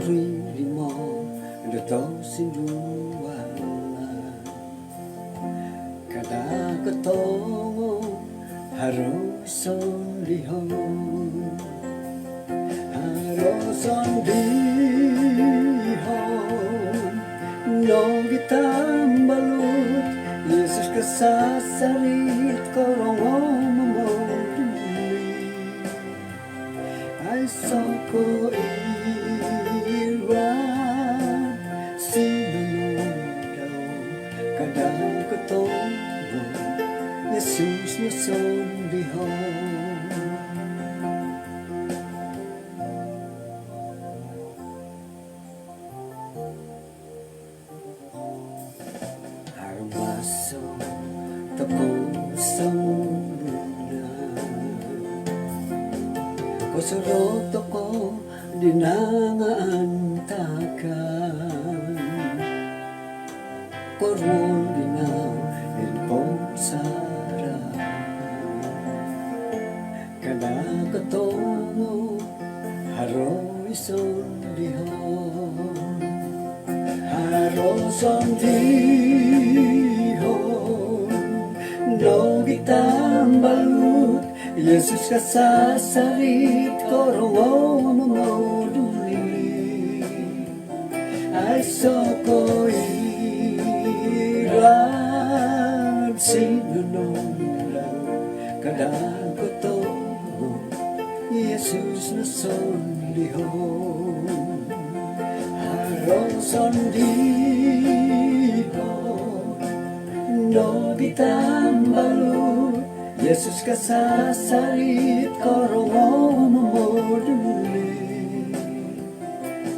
sarili mo Luto sinuwanan Kadakatongo Haroson lihon Haroson lihon No gitambalut Yesus kasasarit korong Ay soko iran sinunod daw kadang katongo Jesus na sondihon Armaso tapos sa Kosorot ako dinangaantakan Korwon dinang ilpong sarap Kadakatongo haroy sondihon Haroy sondihon No gitambalut Yesus kasasarit korong mamoduli Ay soko iran sinunod lang kadang kotongo Yesus na sondihon Harong sondihon No bitambalut Yesus kasasarit korong mamoduli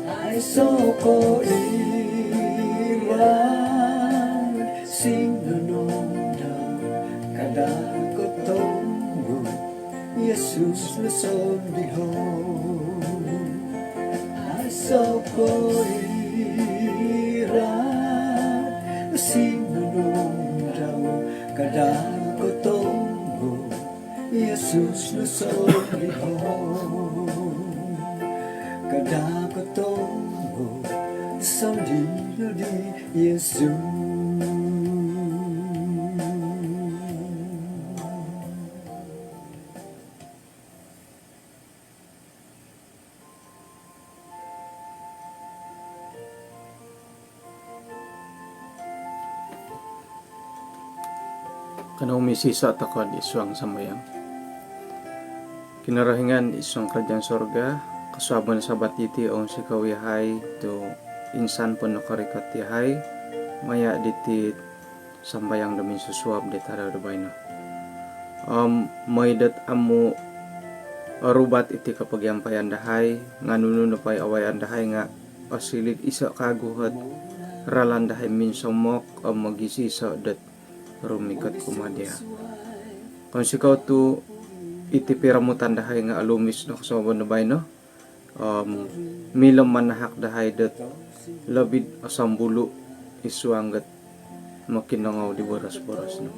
Ay soko iran sinunod kadang kotongo Yesus na sondihon Ay soko iran sinunod kadang kotongo Yesus na sondihon Kadakatongo sondihon di Yesus Kanang misisa takod iswang samayang kinarahingan iswang kerajaan sorga kasabon sa batiti on si kawihay to insan pun nakarikat tihay maya diti sambayang damin susuab di tara dabayno may dat amu rubat iti kapagyampayan dahay nganuno pay awayan dahay nga pasilig isa kaguhat ralan dahay minsomok magisisa dat rumikat kumadya kung sikaw to iti piramutan dahay nga alumis no kasabon na bay no milam manahak dahay dat labid asambulo isuanggat makinangaw di boras-boras no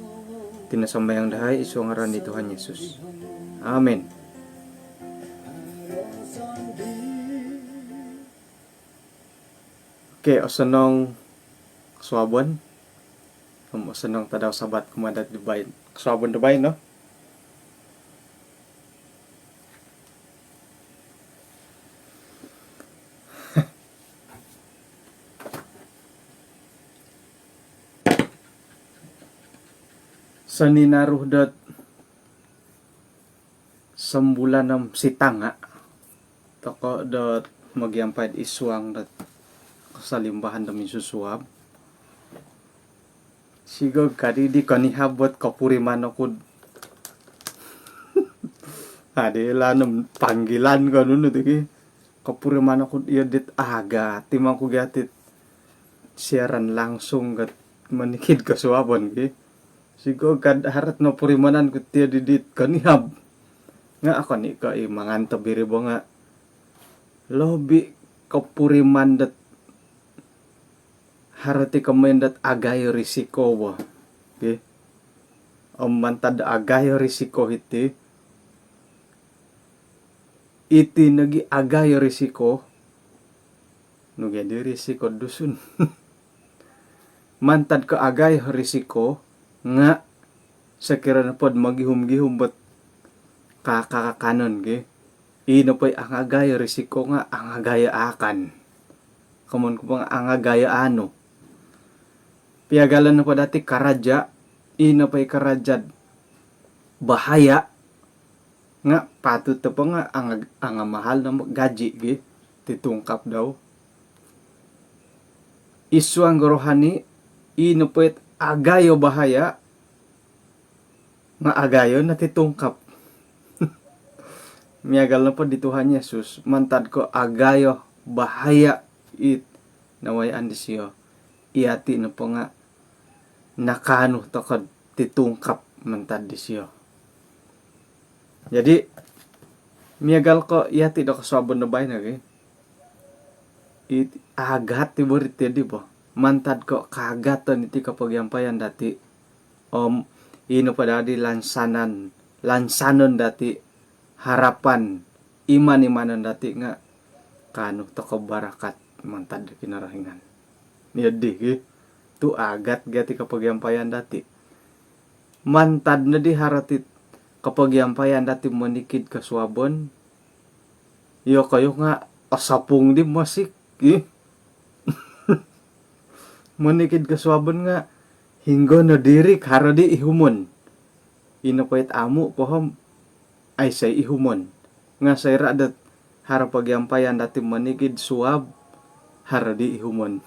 tinasambayang dahay isuangaran ni Tuhan Yesus amen. Okay, asanong swabon asanong tadaw sabat kumadat dibay swabon dibay no sa ninaruhdat sambulan ng sitanga toko dat magyampad iswang dat kasalimbahan dami susuab sigog kadidi kanihabot kapuriman ako ade lanam panggilan ko nuno tiki kapuriman ako iya dit aga timang ko gatit siaran langsung gat manikid ka suabon ki sigog kad harat no purimanan ko tiya didit kanihab nga ako ni ka mangantabiri bo nga lobi kapuriman dat harati kamendat agayo risiko bo okay mantad agayo risiko iti nagi agayo risiko Nugedi risiko dusun. Mantad ko agay risiko nga sekiranya pod magihum-gihum bet kakakanon ge. Ino po'y ang agay risiko nga ang agaya akan. Kamun ko pang ang agaya ano. Piagalan na po dati karaja. Ino po'y karajad bahaya nga patut to po nga ang mahal na gaji ge titungkap daw. Isu ang rohani ino po'y agayo bahaya nga agayo na titungkap. Miyagal na po di Tuhan Yesus. Mantad ko agayo bahaya it nawayaan di siyo. Iati na po nga nakano to ko titungkap mantad di siyo. Jadi miyagal ko iati do kasabon na bay na it agat ti burit di po. Mantad ko kagatan iti kapagyampayan dati. Ino pa dati lansanon dati harapan iman-imanan dati nga kano to ko barakat mantad kinarahingan. Niyadi tu agat gati kapagyampayan dati. Mantad na di haratit kapagyampayan dati manikid kaswabon. Iyo kayo nga asapong di masik. Manikid kaswabon nga hinggo na diri karo di ihumon. Inapait amo pohom ay say ihumon. Nga say radat harapagyampayan dati manikid suwab haro di ihumon.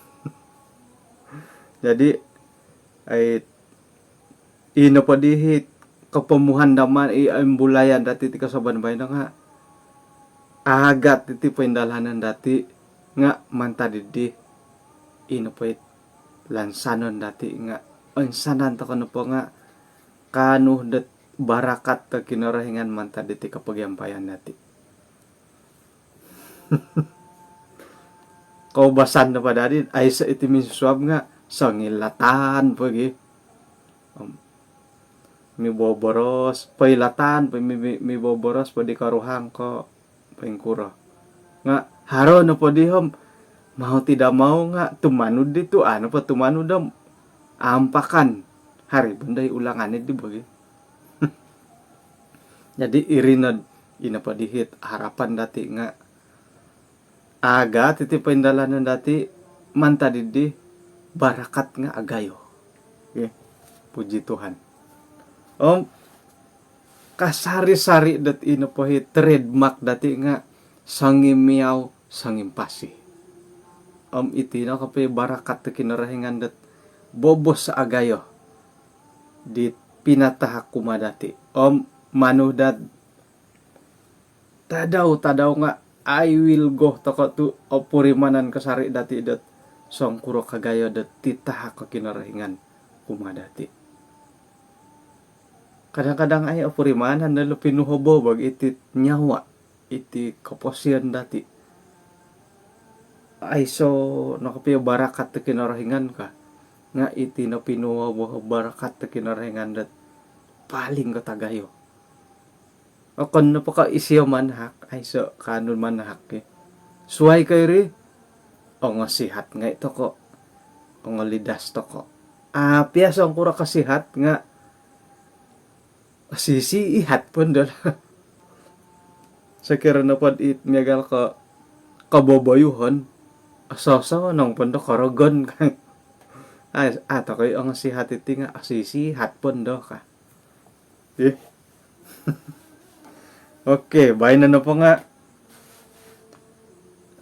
Jadi ay ino pa dihit kapamuhan naman iambulayan dati ti kasabanbay na nga agat iti paindalhanan dati nga mantadidi ino pa lansanon dati nga ansanan to kano po nga kano dat barakat ta kinarahingan mantaditi kapagyampayan dati. Kaubasan na pa dati ay sa iti minsuab nga sangilatan pagi mi boboros pailatan mi boboros padi karuhang ko pengkuro nga haro no podihom mau tidak mau nga tumanud dito ano pa tumanud dam ampakan hari bunday ulangan di bagi. Jadi irinod ina pa dihit harapan dati nga aga titi paindalanan dati mantadidi barakat nga agayo. Okay. Puji Tuhan. Kasari-sari dat ino po trademark dati nga sangim miyaw sangim pasi. Iti na kapay barakat na kinarahingan dat bobos sa agayo. Di pinatahak kumadati. Manudat tadaw nga I will go tako tu opurimanan kasari dati dat song kuro kagayo dat titahak ka kinarahingan kumadati. Kadang-kadang ay opurimanan na pinuhobo bag iti nyawa iti kaposian dati. Ay so nakapiyo barakat na kinarahingan ka nga iti na pinuhobo barakat na kinarahingan dat paling katagayo. O kung po ka isiyo manhak, ay so kanon manhak suway kayo ri, o nga sihat nga ito ko, o nga lidas to ko. Piyasa ang kura kasihat nga, sisiihat po doon. Sa kira na po it miyagal ko, kaboboyuhon, asasawa nang pondo karagon ka. Ato kayo ang sihat iti nga, sisihat po doon ka. Okay, bayan na po nga.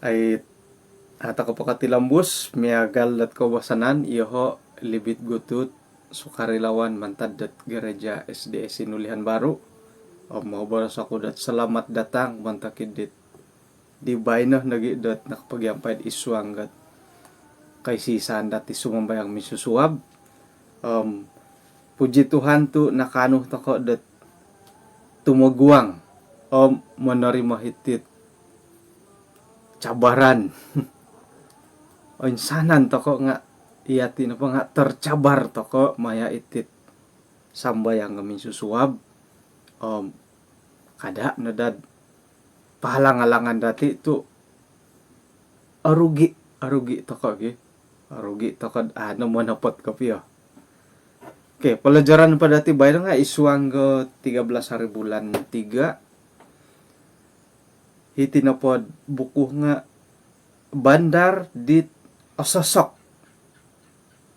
Ay, ata ko po katilambus, miyagal at kawasanan, iho, libit gutut, sukarilawan, mantad dat gereja SDS Sinulihan Baru. Mabaras ako dat salamat datang, mantakid dit. Di bayan na nagidat nakapagyampay iswang gat kay sisan dati sumambayang misusuwab. Puji Tuhan tu nakano tako dat tumagwang menerima hitit cabaran. Insanan toko nga iyati na pa nga tercabar toko maya itit sambayang kami susuwab. Kada nadad pahalang-alangan dati tu arugi arugi toko ge. Arugi toko ano mo napot kopi ya. Oke, pelajaran pada ti bayar nga isuang ke 13 hari bulan 3. Hiti napod buku nga bandar di ososok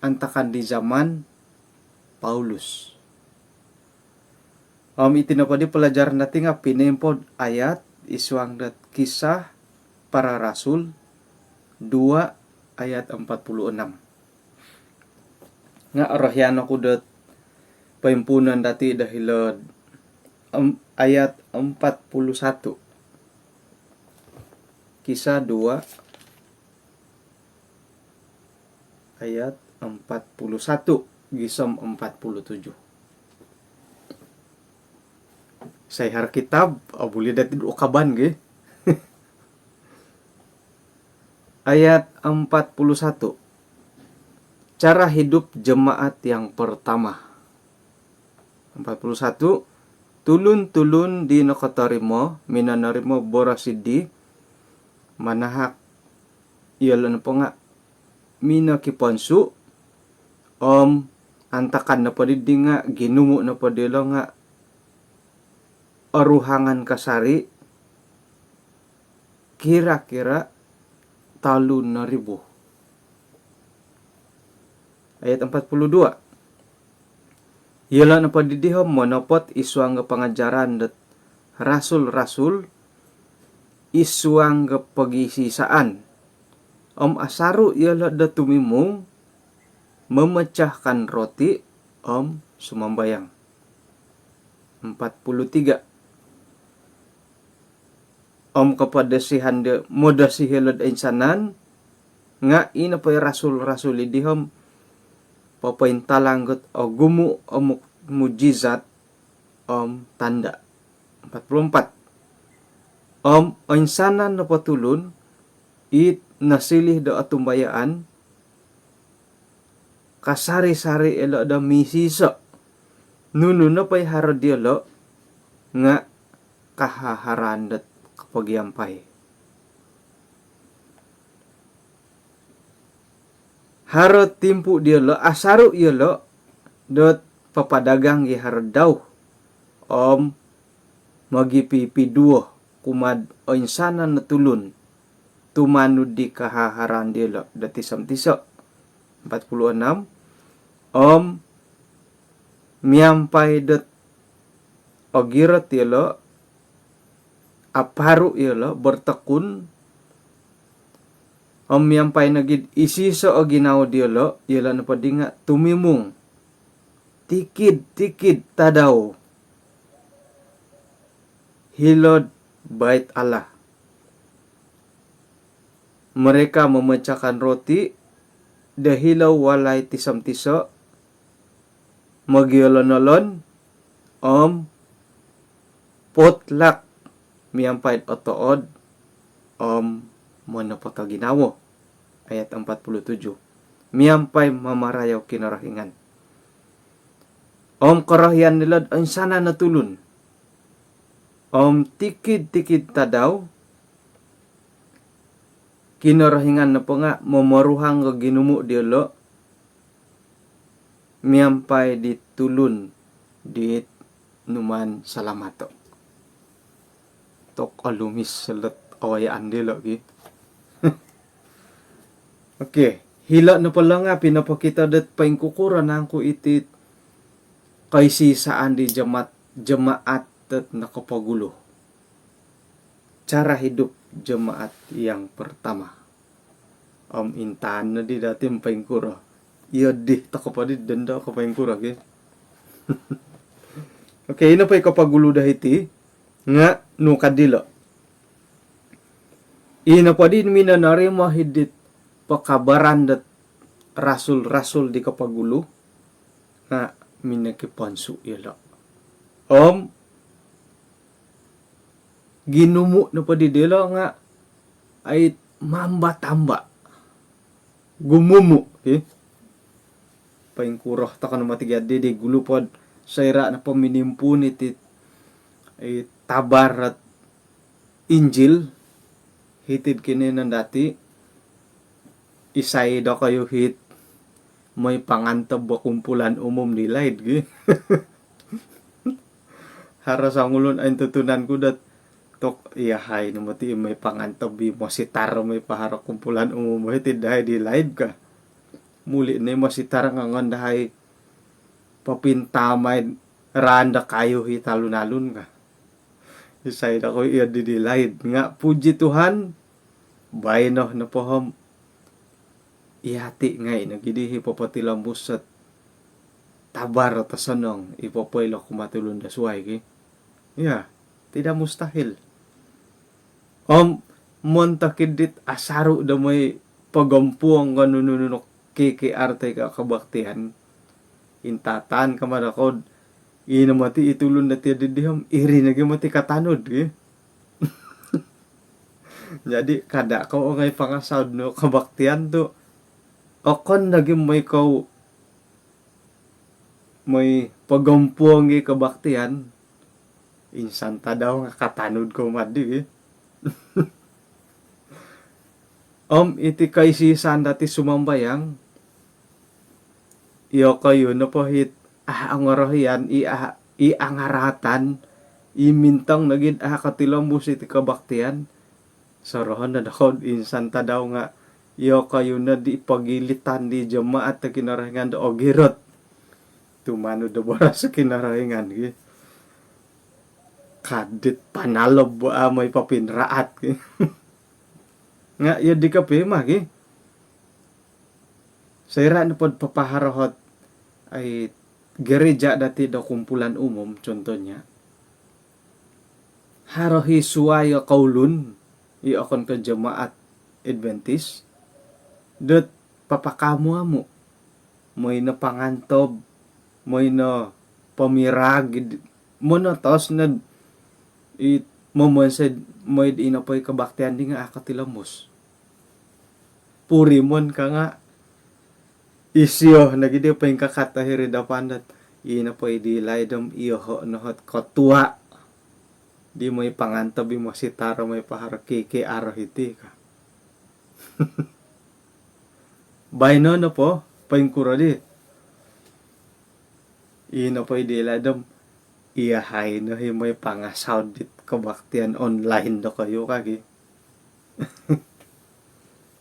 antakan di zaman Paulus. Iti napod di pelajaran natin nga pinempod ayat isuang dat kisah para rasul 2 ayat 46. Nga rohyano ko dat paimpunan dati dahil ayat 41. Kisah 2 ayat 41 gisom 47. Saya har kitab abuli dati do kaban ge. Ayat 41. Cara hidup jemaat yang pertama. 41. Tulun-tulun di nakatarimo minanarimo borasidi manahak iyalan po nga mina kiponsu antakan na padidi nga ginumo na padilo nga aruhangan kasari kira-kira 3,000. Ayat 42. Iyalan na padidihom monopot isuang pangajaran dat rasul-rasul isuang pagisisaan. Asaru iyalah da tumimong memecahkan roti sumambayang. 43. Kepada sihan de moda sihilad insanan nga ina pay rasul-rasul idihom papaintalanggot o gumu mujizat tanda. 44. Insanan na patulun it nasilih da atumbayaan kasari-sari elo da misiso nuno na pay haradiolo nga kahaharandat kapagyampay. Haro timpu diolo asaru iolo dot papadagang giharad daw magipipi duo kumad o insanan na tulun tumanud di kahaharan diolo dati samtiso. 46. Miampay dot ogirot diolo aparu iolo bertekun miampay nagid isiso o ginaw diolo iolo na padinga tumimong tikid tadaw hilod bait Allah. Mereka memecahkan roti dahilaw walay tisam-tiso magyolon-olon potlak miampay otood monopotaginawo. Ayat 47. Miampay mamarayaw kinarahingan. Karahian nila ang sana natulun. Tikid tadaw kinarahingan na po nga mamaruhang ginumo diolo miampay di tulun di numan salamato. Tok alumis salat awayaan dilo gi. Okay, hila na pala nga pinapakita dat paingkukuran ang ko itit kay sisaan di jemaat at nakapagulo. Cara hidup jemaat yang pertama. Intaan na di dati paingkura. Iya di takapadi denda ka paingkura ge. Okay, ino pa ikapagulo dahiti nga no kadilo. Ina pa din minanarimo hidit pakabaran dat rasul-rasul di kapagulo nga minakipansu ila. Ginumo na pa di dilo nga ay mamba-tamba. Gumumo. Okay? Paingkurah takan matigad di gulupod sayra na paminimpun iti tabar at Injil hitid kini nan dati isay daw kayo hit may pangantab ba kumpulan umum ni laid gi. Hara sa ngulon ay tutunan ko dat tok iyahay no mati may pangantab mo sitar may pahara kumpulan umum hit dahay di laid ka. Muli na mo sitar nga ngandahay papintamay randa kayo hit talunalun ka. Isay da ko iya di laid nga puji Tuhan bayno na pohom ihati ngay nagidihi papatilambus sa tabar at sanong ipopoylo kumatulon da suway ki. Ya, tidak mustahil. Montakidit asaro da may pagampuang kanununok kikiarte ka kabaktihan. Intatan ka manakod. Inamati itulon na tiya didiham. Iri nagimati katanod ki. Jadi kada ka o ngay pangasawd no kabaktihan to. O kon naging may pagampuang kabaktihan, insan ta daw nga katanod ko madi eh. Iti kay si dati sumambayang, iyo kayo na po hit, ang arahian, iangaratan, imintang naging katilambus iti kabaktihan, sarahan na daw, insan ta daw nga, iyo kayo na di pagilitan di jamaat na kinarahingan da ogirot. Tumano da bara sa kinarahingan. Kadit panalob ba may papinraat. Nga, yun di ka pima. Sayra na pod papaharahot ay gereja dati da kumpulan umum, contohnya. Harohi suwaya kaulun, iakon ka jamaat Adventist. Dut papakamu mo may na pangantob may na pamirag mo na tos na momonsid may inapay kabaktihan di nga akatilamos purimon ka nga isyo nagidi pa yung kakatahiri dapandat inapay di laydam iyo nohot kotua di may pangantob mo si taro may paharaki arahiti ka. Bayno na po, paingkura di. Ina po idiladam, iyahay na may pangasaw dit kabaktian online na kayo kagi.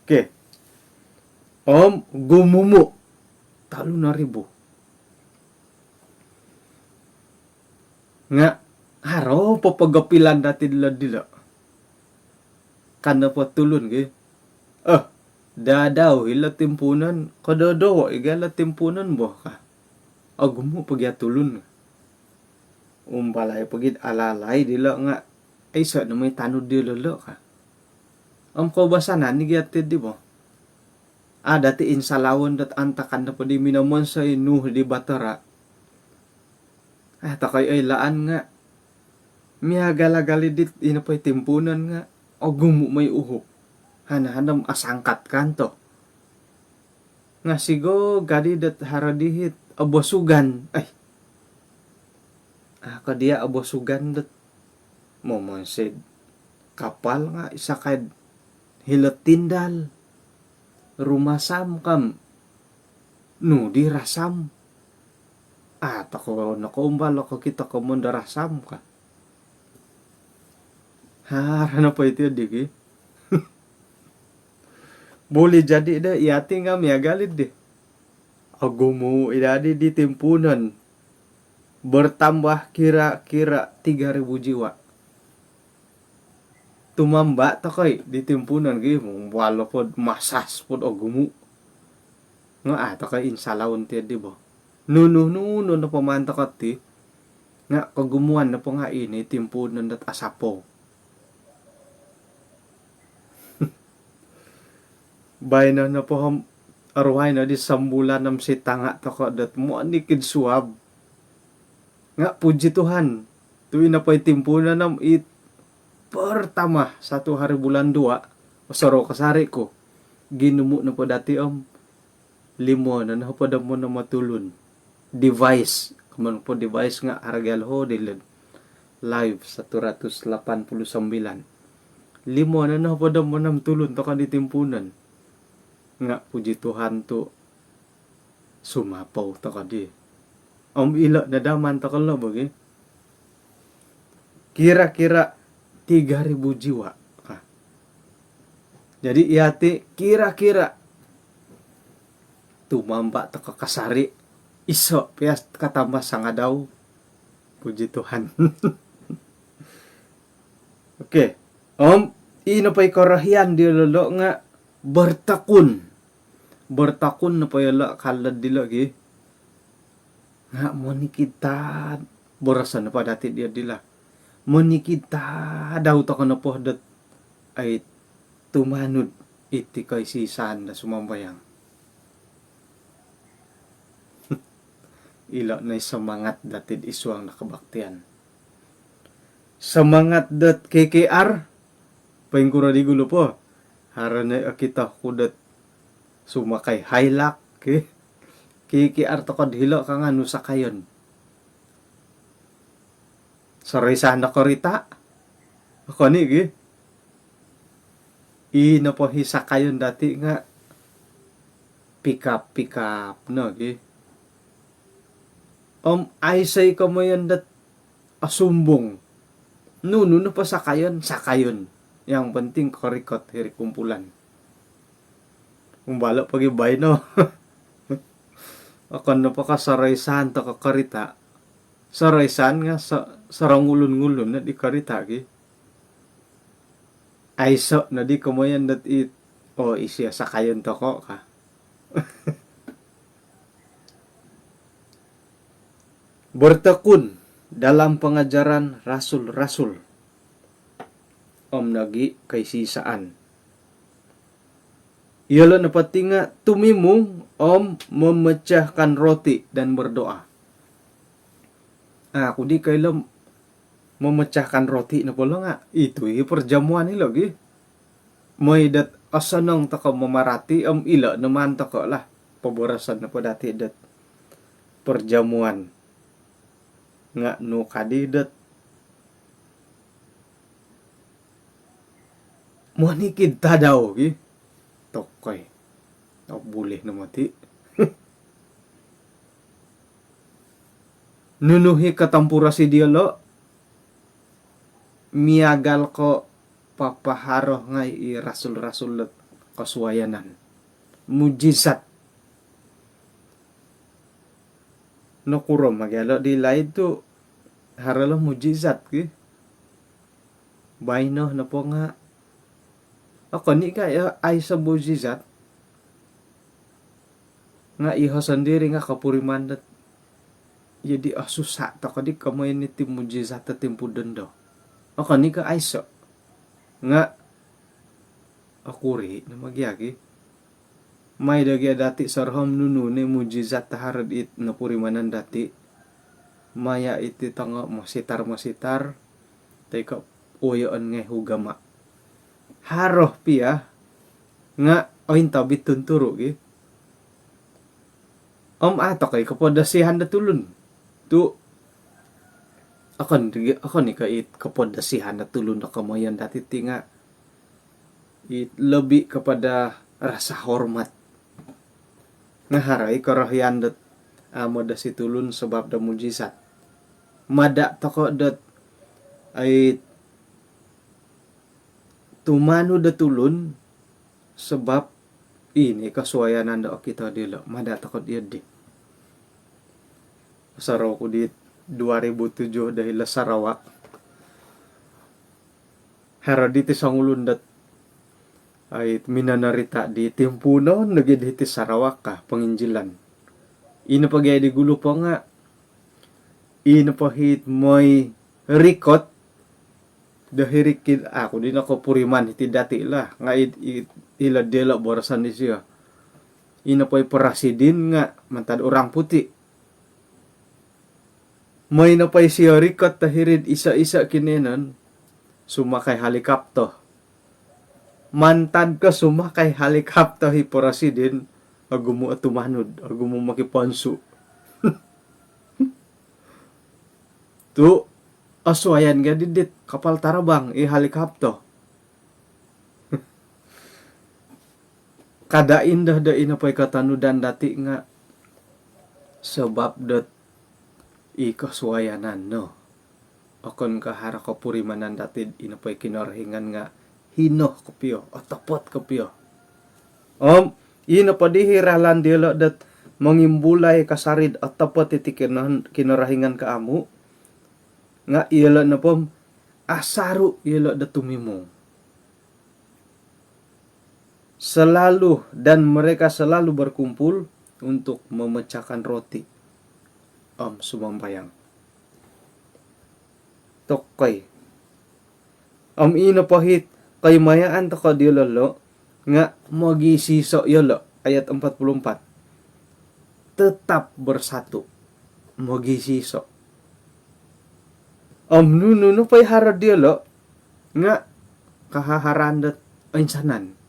Okay. Gumumo. Talo na ribo. Nga, haro, papagapilan dati dila. Kana po tulun, kaya. Dadaw, ila timpunan. Kadadaw, igala timpunan mo ka. Agumo pagyatulun. Umbalay pagit alalay, dila nga. Ay, sa na may tanod dila ka. Ang kabasanan, nigiyatid di mo. Dati insalawon dat antakan na pa di minamon sa inuh di batara. Takay ay laan nga. Miyagalagali dit, inapay timpunan nga. Agumo may uhok. Hanahanam asangkat kanto. Nga sigo gadi dat haradihit abosugan. Ay. Kadia abosugan dat momonsid. Kapal nga isa kad hilot tindal. Rumasam kam. No di rasam. Tako nakaumbal ako kita ko mo darasam ka. Harana pa ito digi. Boleh jadi dah iati nga miagalid di. Agumo idadi di timpunan. Bertambah kira-kira 3,000 jiwa. Tumamba takay di timpunan gi walo pod masas pod agumo. Nga takay insalawon ti di ba. Nuno na pamantakat ti. Nga kagumuan na po nga ini timpunan dat asapo. Bay na po arway na di sambulan ng sitanga tako dat mo anikid suwab. Nga puji Tuhan. Tuwi na po itimpunan ng pertama 1 hari bulan 2 saro kasari ko. Ginumo na po dati limo na po da mo na matulon. Device. Kaman po device nga argal ho dilid. Live sa 189. Limo na po da mo na matulon to ka di timpunan. nga puji Tuhan tu sumapaw ta kadi. Ila na daman ta kala bagi. Kira-kira 3.000 jiwa. Jadi iati kira-kira tumamba ta kakasari iso pias katambah sangadaw. Puji Tuhan. Oke. Ino pa'y karahian di lolo nga bertakun. Bertakun na pa'y kalad di lagi. Nga mo ni kita borasan na pa dati dia dila. Mo ni kita daw ta ka na po dat ay tumanod iti kay sisan na sumambayang. Ila na semangat datid isuang nakabaktian. Semangat dat KKR paingkura di gulo po. Harana kita kudat sumakay haylak ke. KKR to kadhilo kang anu sakayon. Saray na korita. Ako ni gi. Ina po hisakayon dati nga pick up no gi. Ay say ko mo yan dat asumbong. Nuno na pa sakayon. Yang penting korikot hiri kumpulan. Kumbala pag-ibay no. Akan na pa kasaraysan ta kakarita. Saraysan nga sarang ulun-ulun na di karita gi. Ay so na di kumayan dat isya sakayon to ko ka. Bertekun dalam pengajaran rasul-rasul. Nagi kay sisaan. Iyalah na pati nga tumimong memecahkan roti dan berdoa. Aku di kailam memecahkan roti na pala nga. Itu perjamuan ni lagi. May dat asanang taka memarati ila naman taka lah. Paborasan na pa dati dat perjamuan. Nga no kadidat. Manikid ta daw gi. Tokoy. Boleh na mati. Nunuhi katampura si dialo. Miagal ko papaharoh ngay rasul-rasul kaswayanan. Mujizat. Nakuro magyalo di lain tu haralo mujizat ki. Baino na po nga. Ako ni kaya ay sa mujizat. Nga iho sendiri nga kapurimandat. Jadi susah tak kadi kamay ni tim mujizat at tim pudendo. Ako ni ka ay so. Nga akuri na magyagi. May dagi dati sarham nunu ni mujizat taharad it napurimanan dati. Maya iti tanga masitar. Teka uyoan nga hugama. Haroh pia nga oin tabit tunturo gi. Ato kay kapodasihan na tulun. Tu ako ni kait kapodasihan na tulun na kamayan dati tinga. Lebih kepada rasa hormat. Ngaharay karahian dat amo da si tulun sebab da mujizat. Mada toko dat ay tumano da tulun sebab ini kasuayanan da kita dilo. Mada toko dia di. Saraw ko di 2007 dahil Sarawak. Haraditi sangulun dat ay minanarita di Timpuno nagiditi Sarawak ka panginjilan. Ina pagay di gulo pa nga. Ina pahit moy rikot dahirikid ako din ako puriman iti dati la nga ila dela borasan di siya. Ina pay parasidin nga mantad orang puti. May napay siya rikot tahirid isa-isa kinenan sumakay helikopter. Mantad ka sumakay helikopter hiporasidin agumo atumanod, agumo makipansu. Tu aswayan ga didit kapal tarabang helikopter. kada indah da inapay katanudan dati nga sebab dat ikaswayanan no okon kahara kapurimanan dati inapay kinarhingan nga hinoh kapyo otapot kapyo inapadihiran dilo dat mangimbulay kasarid otapot iti kinarahingan ka amu nga ilo na pom asaru ilo da tumimong selalu dan mereka selalu berkumpul untuk memecahkan roti sumambayang tokoy ina pahit kay mayaan to ka dilolo nga magisiso yolo ayat 44 tetap bersatu magisiso nuno pay harad dilolo nga kahaharandat insanan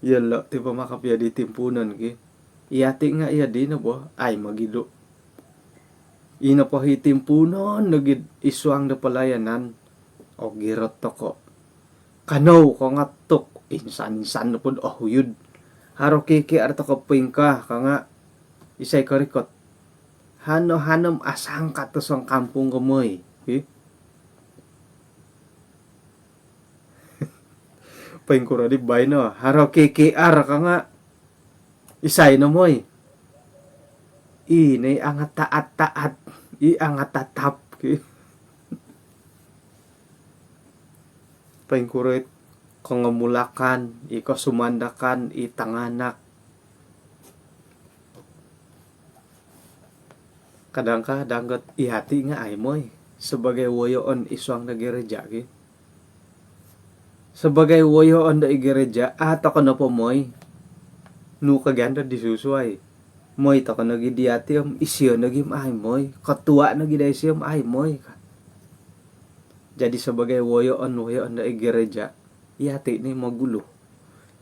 yalo ti pamakapya di timpunan ki iyati nga iya di na bo ay magido ina pa hitimpunan nagid isuang da palayanan o girot to ko kanaw ko nga tok insan-insan na po yun haro kiki arto ko pingka ka nga isay karikot hano-hanom asang katusang kampung kamoy pengkura di bay no haro KKR ka nga isay na moy inay angat taat angat tatap pengkura kangamulakan iko sumandakan itanganak kadang-kadang ihati nga ay moy sebagai woyoon iswang na gereja sebagai woyoon da gereja ato ka na po moy nu kaganda disusuay moy to ka nagidiati isyo nagim ay moy katua nagiday siyam ay moy jadi sebagai woyoon da gereja ihati ni magulo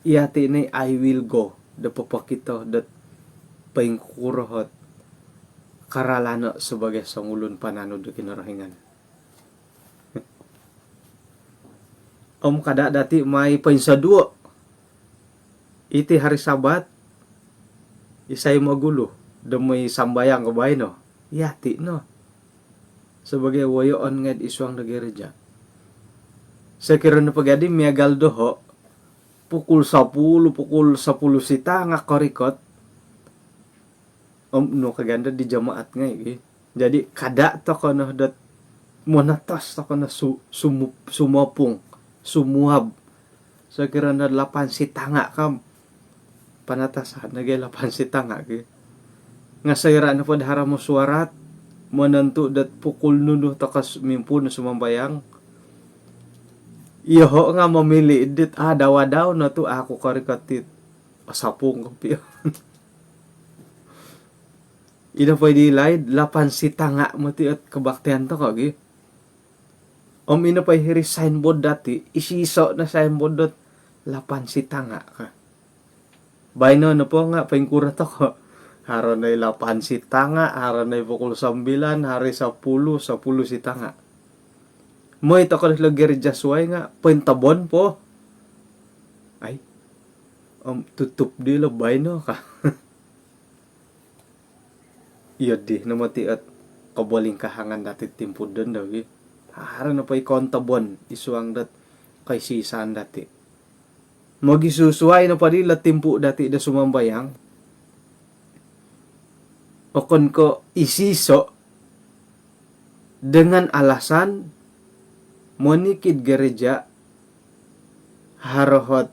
ihati ni I will go da papakito dat pengkurahot karalano sebagai sangulun panano da kinarahingan kada dati may painsaduo iti hari Sabat isay magulo damay sambayang kabay no yati no sebagai woyoon ngad iswang na gereja sekira na pagadi miagal doho pukul 10 sita nga korikot no kaganda di jamaat ngay jadi kada to kono dat monatas to kono sumopong sumuhab sekira na 8 sitanga kam panatasan nagay 8 sitanga nga sayra na pod haramo suarat manantu dat pukul nuno takas mimpu na sumambayang iho nga mamili dit daw na to ako karikatit asapong kapiyo ina pwede laid 8 sitanga mo ti at kabaktian to kagi ina pa hiri signboard dati isiso na signboard dot 8 sitanga ka bayno na po nga pengkura to ko haro na 8 sitanga haro na pukul 9 hari 10 sitanga mo ito ko lagir jasway nga pentabon po ay tutup di lo bayno ka iya di namati at kabaling kahangan dati timpud doon daw hara na pa'y kontabon isuang dat kay sisan dati magisusuay na pa rin latimpu dati da sumambayang o kon ko isiso dengan alasan monikid gereja harohot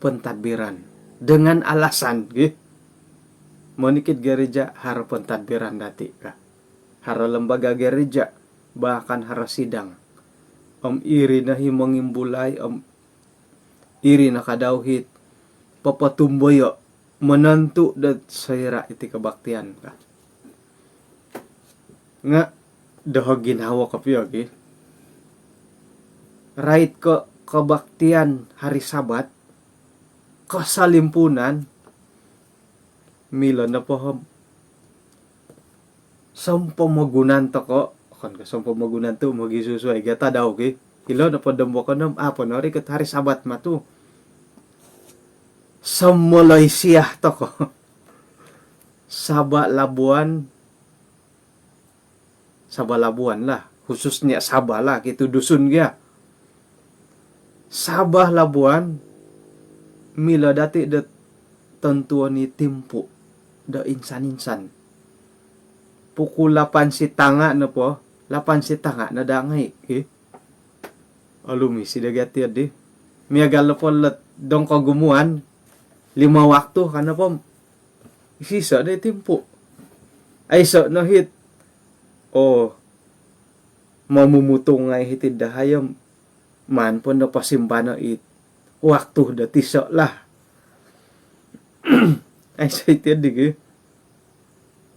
pentadbiran dengan alasan monikid gereja haro pentadbiran dati ka haro lembaga gereja bahkan hara sidang iri na himangimbulay iri na kadauhit papatumboyo menantu dat sayra iti kabaktian ka nga daho ginhawa kapyo right ko kabaktian hari Sabat kasalimpunan milo na po sampo magunan to ko kan kasang pamagunan to magisusuay gata daw Ilo na po dambokonom apo no rikot hari Sabat matu. Sa Malaysia to ko. Sabah Labuan lah. Khususnya Sabah lah gitu dusun dia. Sabah Labuan mila dati de tentuan ni timpu da insan-insan. Pukul 8 si tanga na po. 8 si tanga na dangay. Alumi si dagati di. Miagal na po dong kagumuan. 5 waktu kana po. Sisa na timpu. Ay so no hit. Mamumutong ngay hitid dahayam. Man po na pasimbana it. Waktu dati so lah. Ay so itid di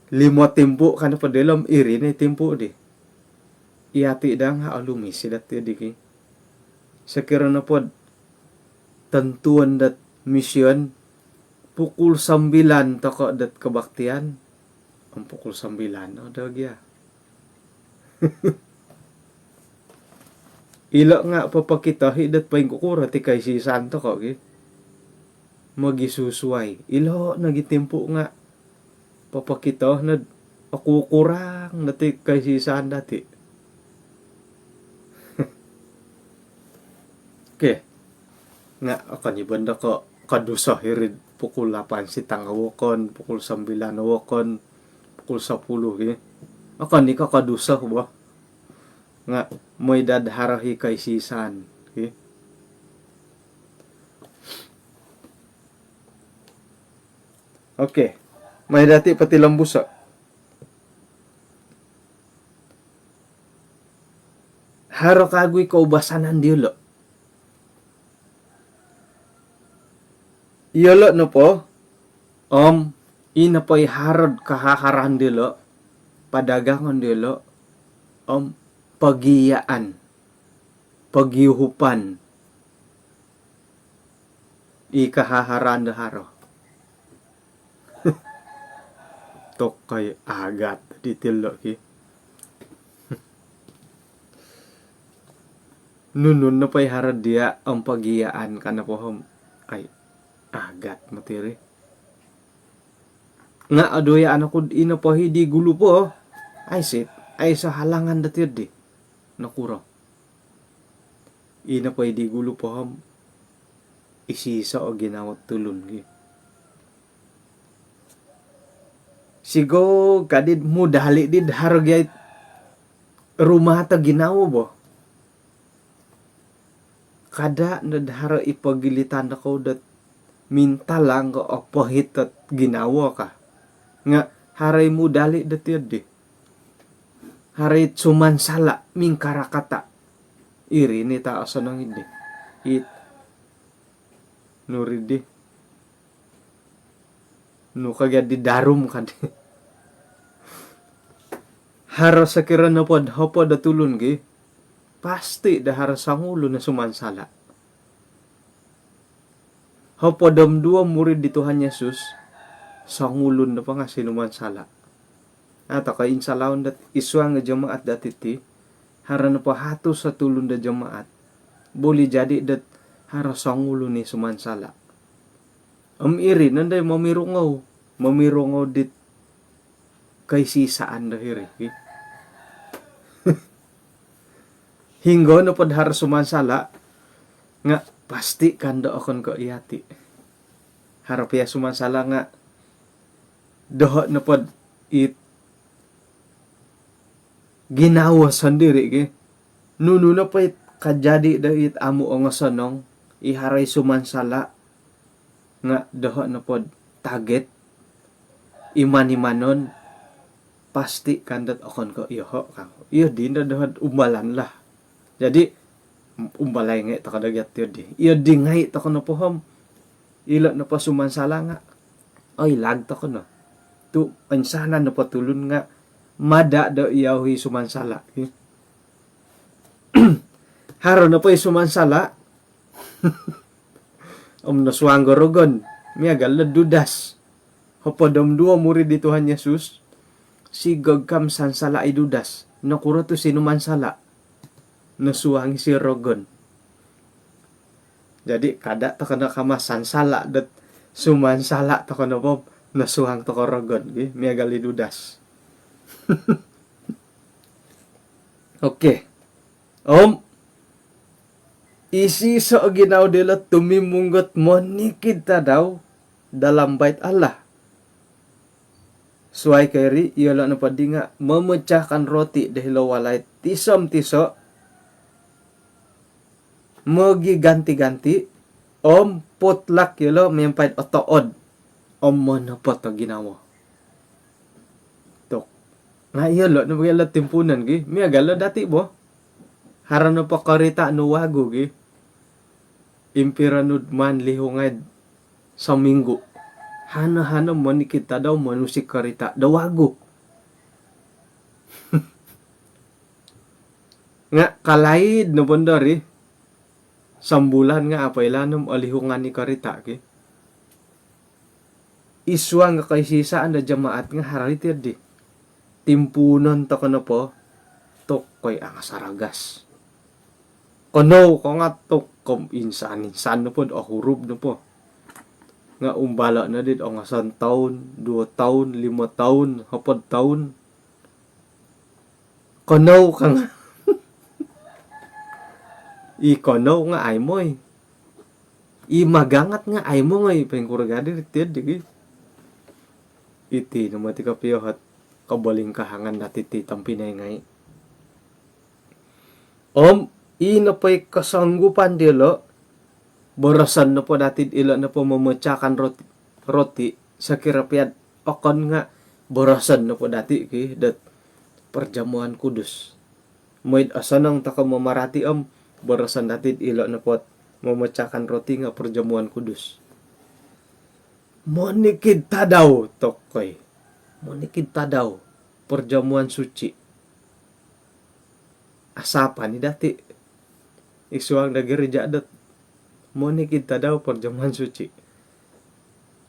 5 timpu kana pa dalam iri ni timpu di. Iati dang ha alumi si dati di. Sekira na po tentuan dat misyon pukul 9 toko dat kebaktian. Ang pukul 9 ada gya. Ila nga papakita hidat pa yung kukura ti kay si santo ko magisusuay. Ilo nagitimpo nga papakita na ako kurang na ti kay si san dati. Okay. Nga akan ibanda ko kadusa hirid pukul 8 si tangawokon, pukul 9 awokon, pukul 10 akan ni ka kadusa ba? Nga may dadharahi kay sisan. Okay. May dati pati lambusa. Haro kagoy kaubasanan diulo. Iyolo no po, ina po'y harod kahaharahan dilo, padagangon dilo, pagiyaan, pagyuhupan, ikahaharan daharo. Tokay agat, ditilo ki. Nunun na po'y harod dia, ang pagiyaan ka na po, ay, agat materi. Nga adoya anak ko ina po hindi gulo po. Ay sit ay sa halangan dati di. Nakuro. Ina po hindi gulo po isisa o ginawat tulun gi. Sigo kadid mo dali did haragay rumah ta ginawa bo. Kada nadhara ipagilitan ako dat minta lang ko opohit at ginawa ka. Nga, haray mo dali dati di. Haray sumansala, ming karakata. Iri ni taasan ng hindi. Nuri di. No kagad di darum ka di. Haro sa kira na pod, hopo da tulun gi. Pasti da haro sa ngulo na sumansala. Hopo dua murid di Tuhan Yesus sa ngulun na pa nga sinuman sala. Ato kay insalaon dat iswa nga jamaat dati ti hara na pa hato sa tulun da jamaat. Boli jadi dat hara sa ngulun ni sumansala. Iri nanday mamirungaw dit kay sisaan dahiri. Hinggo na pod hara sumansala nga pasti kando akon ko iyati. Harap ya sumansala nga doho na pod it ginawa sandiri gi. Nuno na pa it kajadi da it amo ang sanong iharay sumansala nga doho na pod target iman-imanon pasti kandat akon ko iho ka. Iyo din na doho umalan lah. Jadi umbalay nga ito kadagat yun di. Iyo di nga ito ko na pohom. Ilo na pa sumansala nga. Ay, lag to ko no. Tu, ansana na patulun nga. Mada daw iyaw sumansala. Haro na po sumansala. Naswang gorogon. Miyagal na dudas. Hopadom dua murid di Tuhan Yesus. Si gagkam sansala ay dudas. Nakuro to sinumansala. nasuang si rogon. Jadi kada to kana kamasan sala det suman sala to kana bob nasuang to rogon gi miagali dudas. Oke. Om isi so ginaw dila tumimunggot mo ni kita daw dalam bait Allah. Suai keri iyalah na padinga memecahkan roti dahilo walay tisom tiso mogi ganti-ganti om potlak yelo mempait otood om mono poto ginawa. Tok. Nga iyalo na bagay timpunan gi miagalo dati bo. Harano pa karita no wago gi. Impiranud man lihungad sa minggu. Hana-hana mo ni kita daw manusik karita dawago. Nga kalaid no bondori. Sambulan nga apa ilanom alihungan ni karita ki. Iswa nga kay sisaan na jamaat nga haralitir di. Timpunon to kono po. Tok koy ang saragas. Kono ko nga tok kom insan no po o hurub no po. Nga umbala na dit o nga 1 taon, 2 taon, 5 taon, 4 taon. Kono ka nga. Kono nga ay moy. Magangat nga ay mo ngay pengkuragadi ritid di. Iti namati ka piyohat kabaling kahangan dati titang pinay ngay. Om inapay kasanggupan dilo. Borosan na po dati ilo na po mamutsakan roti sa kirapiat okon nga borosan na po dati ki dat perjamuan kudus. Moid asanang taka mamarati om borosan dati ilo na po mamutsakan roti nga perjamuan kudus. Monikid tadaw tokoy. Monikid tadaw perjamuan suci. Asapan ni dati isuang dagereja dat monikid tadaw perjamuan suci.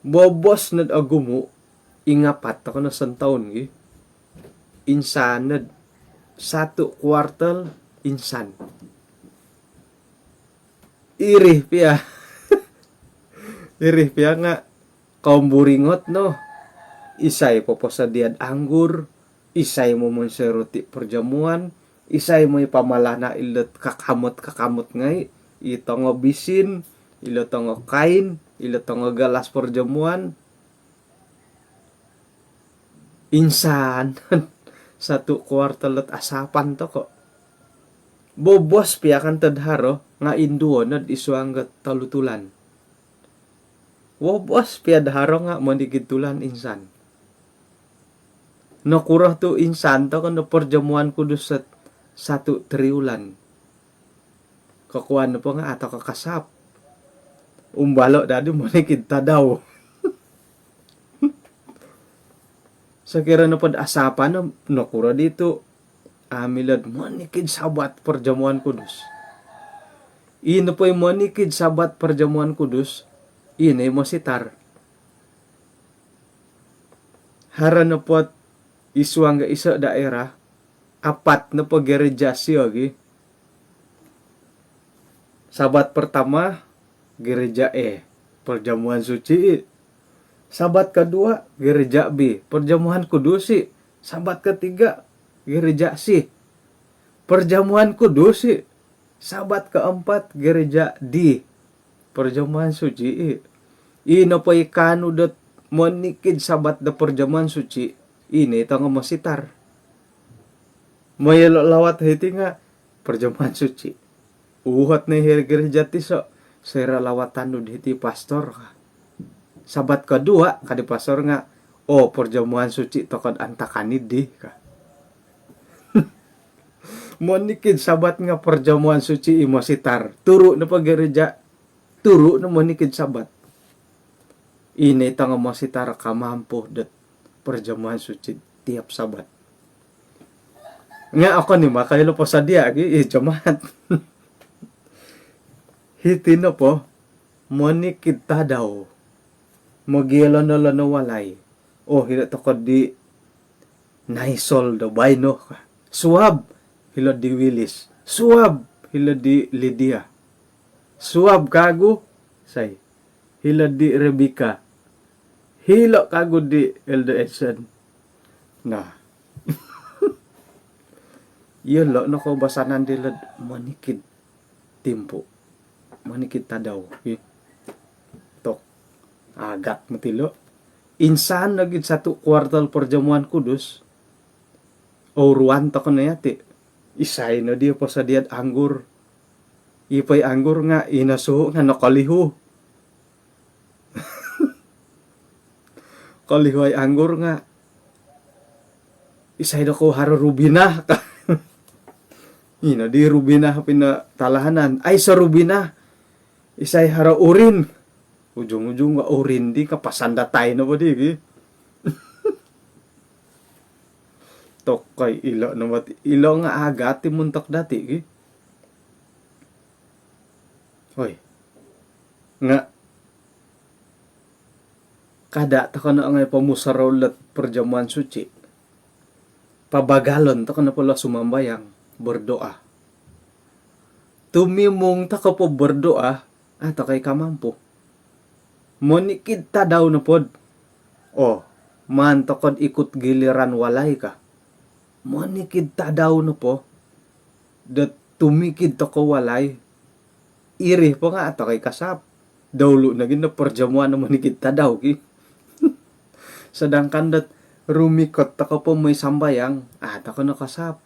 Bobos nad agumo ingapat ako na 100 taon gi. Insanad 1 kuartal insan. Irih pia. Irih pia nga kaum buringot no. Isay poposadiad anggur, isay mo monseruti perjamuan, isay mo ipamalana ilot kakamot ngay, ito nga bisin, ilot nga kain, ilot nga galas perjamuan. Insan 1 kuartal at asapan to ko. Bobos piakan tadharo nga induon at isuang talutulan. Bobos piadharo nga manigid tulan insan. Nakurah to insan to kano perjamuan kudus sa 1 triulan. Kakuan po nga ato kakasap. Umbalo dadi manigid tadaw. Sa kira na pod asapan nakura dito. Amilad manikid sabat perjamuan kudus. Ino po yung manikid sabat perjamuan kudus. Ino yung masitar. Hara na po isuang isa daerah. 4 na po gereja siya. Sabat pertama, gereja E. Perjamuan suci. Sabat kedua, gereja B. Perjamuan kudus. Sabat ketiga, gereja C. Perjamuan kudus. Sabat keempat, gereja D. Perjamuan suci. Ino pa ikano dat monikid sabat da perjamuan suci. Ini ito nga masitar. May lawat hiti nga perjamuan suci. Uhat na gereja ti so. Sera lawatan nud hiti pastor ka. Sabat kedua, kadi pastor nga, perjamuan suci tokod antakanid di ka. Monikid sabat nga perjamuan suci imositar. Turu na paggereja. Turu na monikid sabat. Ini nga mositar kamampo dat perjamuan suci tiap sabat. Nga ako ni makaylo po sa dia, jamaat. Hiti na po, monikid tadaw. Magyelo na walay. Hila tokod di naisol do bayno ka. Suwab. Hilod di wilis. Suab hila di Lydia. Suab kago say hila di Rebecca. Hila kago di Elder Edson. Nah. Yun lo no ko basanan dila manikid timpo. Manikid tadaw. Tok agat matilo. Insan lagi satu kuartal perjamuan kudus. O ruan to na yati. Isay na dia pa sa diad anggur. Ipay anggur nga inaso nga nakaliho. Kaliho ay anggur nga. Isay na ko haro rubina. Ina di rubina pinatalahanan. Ay sa rubina. Isay haro urin. Ujung-ujung nga urin di kapasanda tayo na ba di. Tok kay ilo na mati. Ilo nga agati muntok dati. Hoy. Nga. Kada ta ka na ngay pamusaraulat perjamuan suci. Pabagalon ta ka na pala sumambayang. Berdoa. Tumimong ta ka po berdoa. Ata kay kamampo. Monikid ta daw na pod. O. Man ta kod ikot giliran walay ka. Monikid ta daw na po. Dat tumikid ta ko walay. Iri po nga ata kay kasap. Dawlo na gina perjamuan na monikid ta daw ki. Sedangkan dat rumikot ta ko po may sambayang. Ata ko na kasap.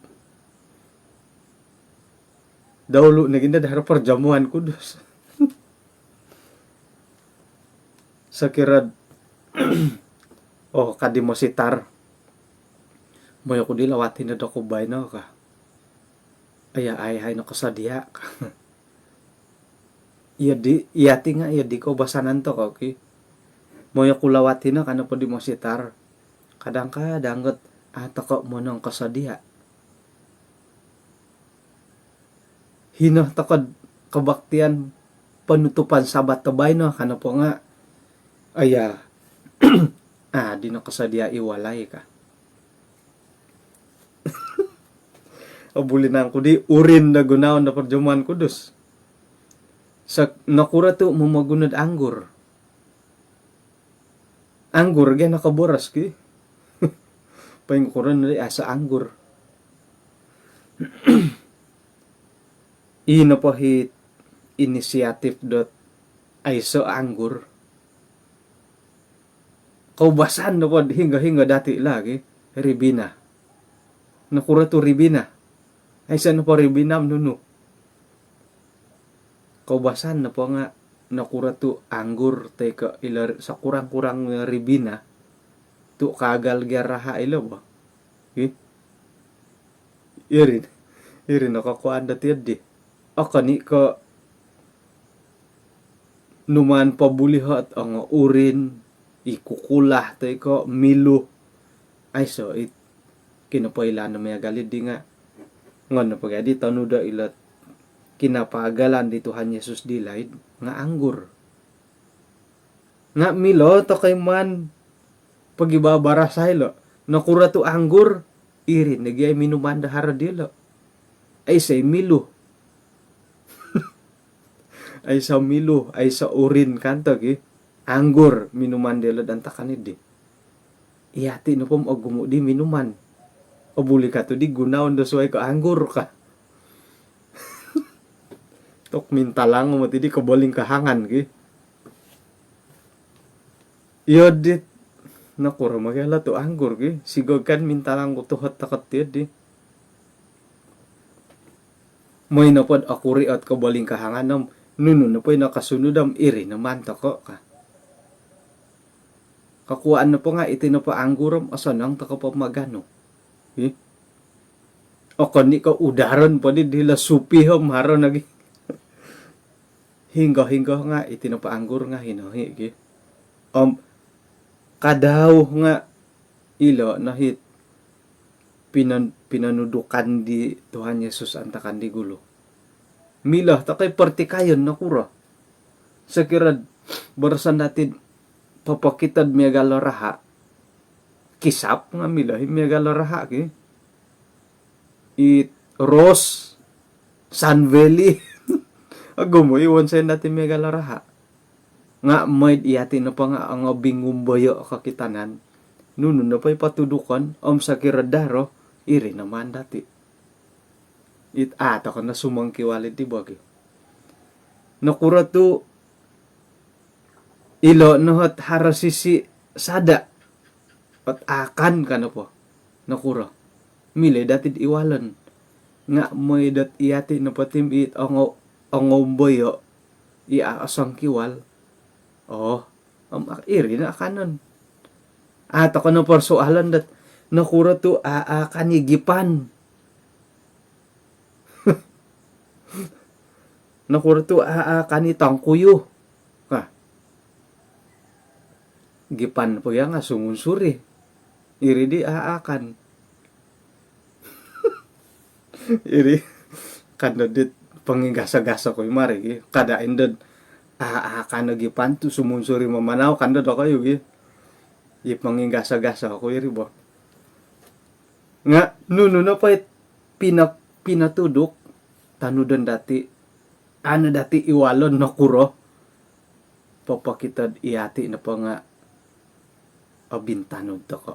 Dawlo na gina dahil perjamuan kudus. Sakirad kadi mo sitar. Moyo ko di lawatin na do ko bay no ka. Ay no kasadya ka. Iyati nga di ko basanan to ka okay. Moyo ko lawatin na kana po di mo sitar. Kadang-kadang got ko mo nang kasadya. Hino takod kabaktian panutupan sabat tabay no kana po nga di na kasadya iwalay ka. Abulinan ko di urin na gunaon na perjamuan kudus. Sa nakura to mamagunod anggur. Anggur gen nakaboras ki. Pangkuran na asa anggur. Ino po hit initiative ay so anggur. Kaubasan na po hinga dati lagi. Ribina. Nakura to ribina. Ay sa na po ribina nuno. Kaubasan na po nga nakura to anggur teka ilar sa kurang-kurang ribina. Tu kagal garaha ilo ba? Irin nakakuan dati di. Ako ni ko numan pabulihat ang urin ikukulah tay ko milo ay so kinapailan na may galid di nga ngon pagadi tanuda ilat kinapagalan di Tuhan Yesus dilaid nga anggur nga milo to kay man pagibabara sa ilo nakura to anggur irin nagyay minuman dahara dilo ay say milo ay sa milo ay sa urin kanto anggur minuman dilo dan takanid di iyati no pom agumo di minuman obuli ka to di gunaon do suay ka anggur ka tok minta lang mo ti di kaboling kahangan yodit nakura magala to anggur sigog kan minta lang ko tuhot takat di moy na pod akuri at kaboling kahangan nam nuno na po'y nakasunod am iri naman tako ka. Kakuhaan na po nga iti na pa angguram asanang tako pa magano. O kani ka udaron po di dila supihom haro nagi. Hingga nga iti na pa anggur nga hinahi. Kadaw nga ilo nahit pinanudukan di Tuhan Yesus antakan di gulo. Milah takay partikayon na kura. Sa kirad, barasan natin papakitad miya galaraha. Kisap nga milah miya galaraha It ros Sun Valley. Agumo iwan sa natin megalaraha. Nga may iyati na pa nga ang bingong boyo kakitanan. Nuno na pa'y patudukan sa kiradaro, iri naman dati. Ata ka na sumangkiwalit di bagi. Nakura to, ilo nohot harasisi sada. At akan ka na po. Nakura. Mili dati iwalan. Nga may dat iyati na patim it ang boyo. Iaasang kiwal. Iri na kanon. At ako na persoalan dat nakura to kanigipan. Nakura to kanitang kuyo. Gipan po yan nga sumunsuri. Iri di aakan. Iri kanadit pangigasa-gasa ko yung mari. Kadain doon aakan na gipan to sumunsuri mamanaw. Kanda do kayo ipangigasa-gasa ko iri ba. Nga nuno na pa pinatudok tanudan dati. Ano dati iwalon na kuro. Papakitad iyati na pa nga abintanod to ko.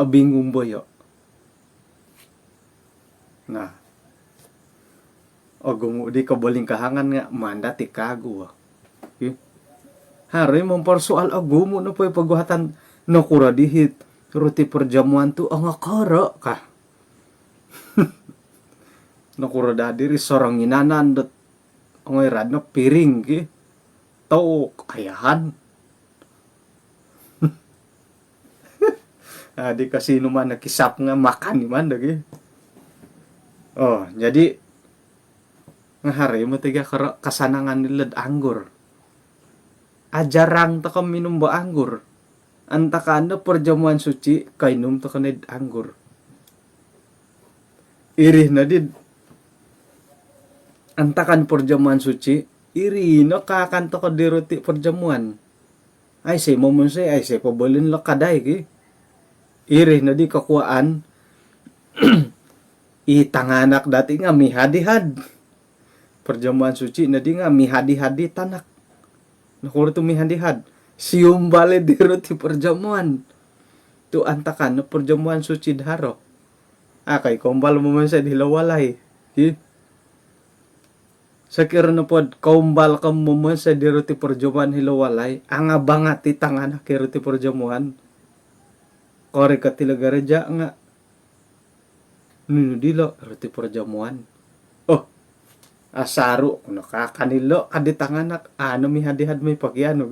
Abingong boyo. Na. Gumudi ka baling kahangan nga manda ti kago. Okay? Hari mong parsoal agumo na po yung pagwahatan na kura dihit. Ruti perjamuan to ang akara ka. Nakura dadiri sorang inanan dat ang irad na piring ki. Tao kayahan. Di kasi naman nakisap nga makan naman dagi. Jadi nga hari mo tiga kasanangan nilad anggur. Ajarang ta ka minum ba anggur. Anta ka na perjamuan suci kainom ta ka nid anggur. Irih na did. Anta kan perjamuan suci, iri na kakanto ka diruti perjamuan. Ay say mamunsay, ay say pabalin la kaday ki. Iri na di kakuaan. Itanganak dati nga mihadihad. Perjamuan suci na di nga mihadi-hadi tanak. Nakuro to mihadihad. Siyum bale diro ti perjamuan. Tu antakan no perjamuan suci dharo. Kay kumbal mo man sa dilawalay. Sakira na pod kumbal ka mo man sa diro ti perjamuan hilawalay. Ang abangat ti tanganak kiro ti perjamuan. Kore ka tilagaradya nga. Nuno dilo ti perjamuan. Asaro kuno kakanilo kaditanganak mihadihad may pagyano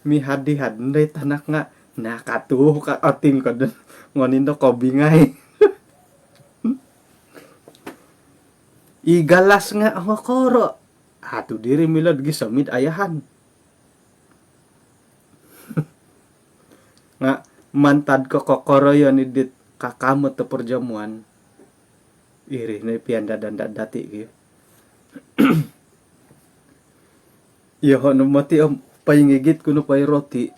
mihadihad nday tanak nga nakatuho ka ating ka dun ngonin do ko bingay. Igalas nga ang koro ato diri milad gisamid ayahan. Nga mantad ko kokoro yon idit kakamot to perjamuan. Iri na pianda danda dati ki. Yaho no mati paingigit kuno pay roti.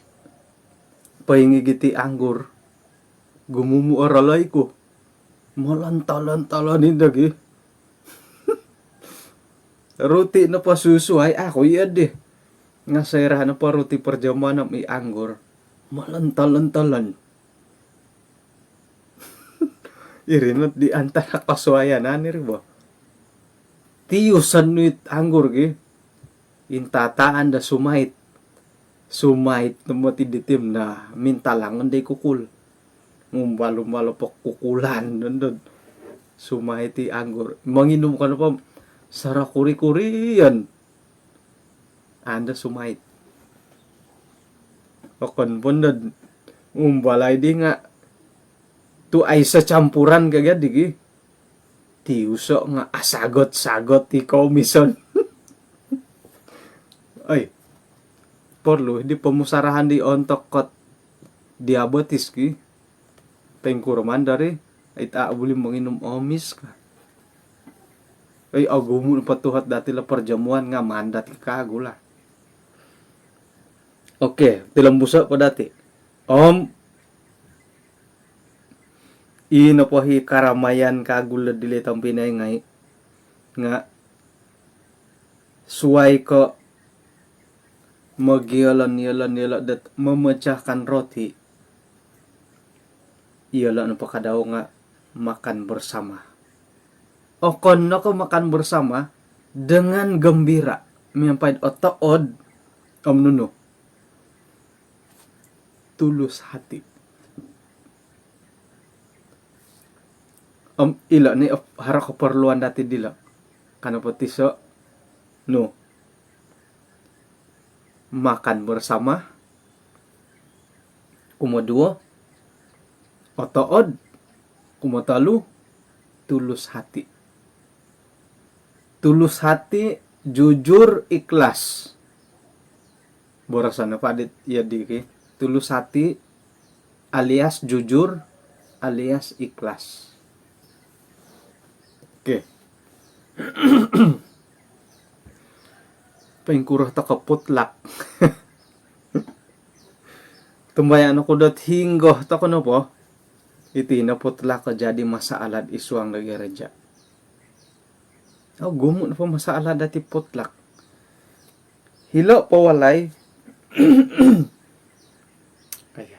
Paingigiti anggur. Gumumu aralay ko. Malantalan-talan dagi. Roti na pasusuhay ako iyad Nga sayra na pa roti perjamuan ng anggur. Malantalan-talan. Irinot di antara kasuayan ani ba? Tiyusan nuit anggur ki. Intataan da sumait. Sumait na matiditim na mintalangan day kukul. Ngumbalo-mbalo pa kukulan. Nandun. Sumait ti anggur. Manginom ka na pa. Sarakuri-kuri yan. Anda sumait. Okon po na. Umbalay di nga. Tu ay sa campuran kagad di tiuso nga asagot-sagot ti komison. Ay, porlo, hindi pa musarahan di ontok kot diabetes ki. Tengkuraman dari, ay taabulim manginom omis ka. Ay, agumo patuhat dati la perjamuan nga mandat kagula. Okay, tilambusa pa dati. Ino po hi karamayan kagula dili tang pinay ngay nga suway ko magyolon dat memecahkan roti. Iyalah pa kadaw nga makan bersama. O kono ko makan bersama dengan gembira. Miyampay otood nuno. Tulus hati. Ila ni hara keperluan dati dila. Kana petiso no. Makan bersama. Kumodua otood, kumatalu, tulus hati. Tulus hati, jujur, ikhlas. Borasana padit ya diki. Tulus hati alias jujur alias ikhlas. Oke. Pengkurah ta kaputlak. Tumbayan ako dot hinggoh ta kono po. Iti naputlak ka jadi masaalad isuang lagi reja. Gumo na po masaalad dati putlak. Hilo po walay. Kaya.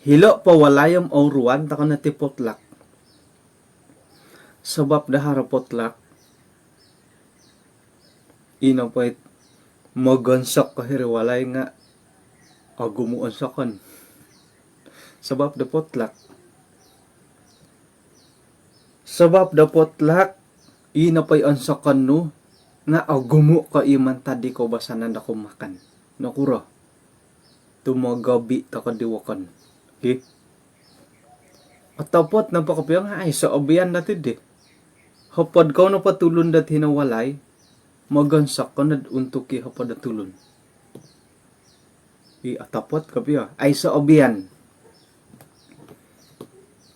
Hilo po walayam o ruwan tako na ti putlak. Sebab dahar potlak ino po magonsok kahiri walay nga agumuon sakon. Sebab da potlak ino po ansakon no nga agumu ka iman tadi ko basanan ako makan. Nakuro tumagabi tako diwakan. Okay? Atapot ng pakapiyang ay sa obiyan natin di. Hapad ka na patulon dat hinawalay, magansak ka na untuk hapad natulon. Atapot kapiya ay sa obiyan.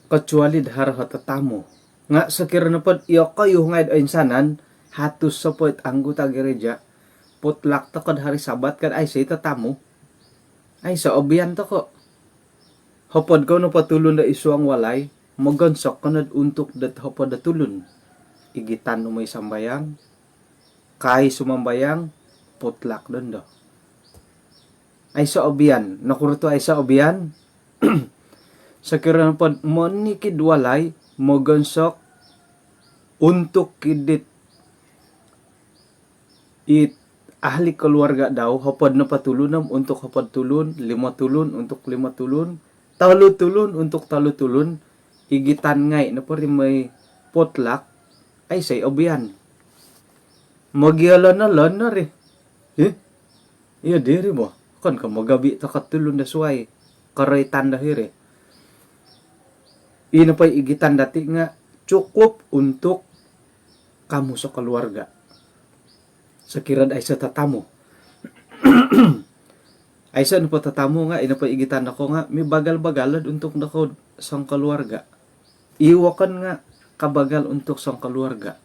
Kecuali dahar hatatamo. Nga sakira na pod iya kayo ngayon insanan, hatus sa po't anggota gereja, putlak takod hari sabat kan ay sa itatamo. Ay sa obiyan tako. Hapad ka na patulon da isuang walay, magansak ka na untuk dat hapad natulon. Igitan umay sambayang, kay sumambayang, putlak doon do. Ay sa obiyan, nakuruto ay sa obiyan, sa kiran po, manikid walay, magansok, untuk kidit, ahli keluarga daw, hapad na patulunam, untuk hapad tulun, 5 tulun, untuk 5 tulun, talo tulun, untuk talo tulun, igitan ngay, na po rin may putlak, ay say obiyan. Magyala na ri. Iya diri mo. Kan ka magabi ta katulon na suway. Karay tanda hiri. Ino pa igitan dati nga cukup untuk kamu sa keluarga. Sakirad ay sa tatamo. Ay sa pa tatamo nga ino pa igitan ako nga may bagal-bagalad untuk nako sang keluarga. Iwakan nga kabagal untuk sang keluarga.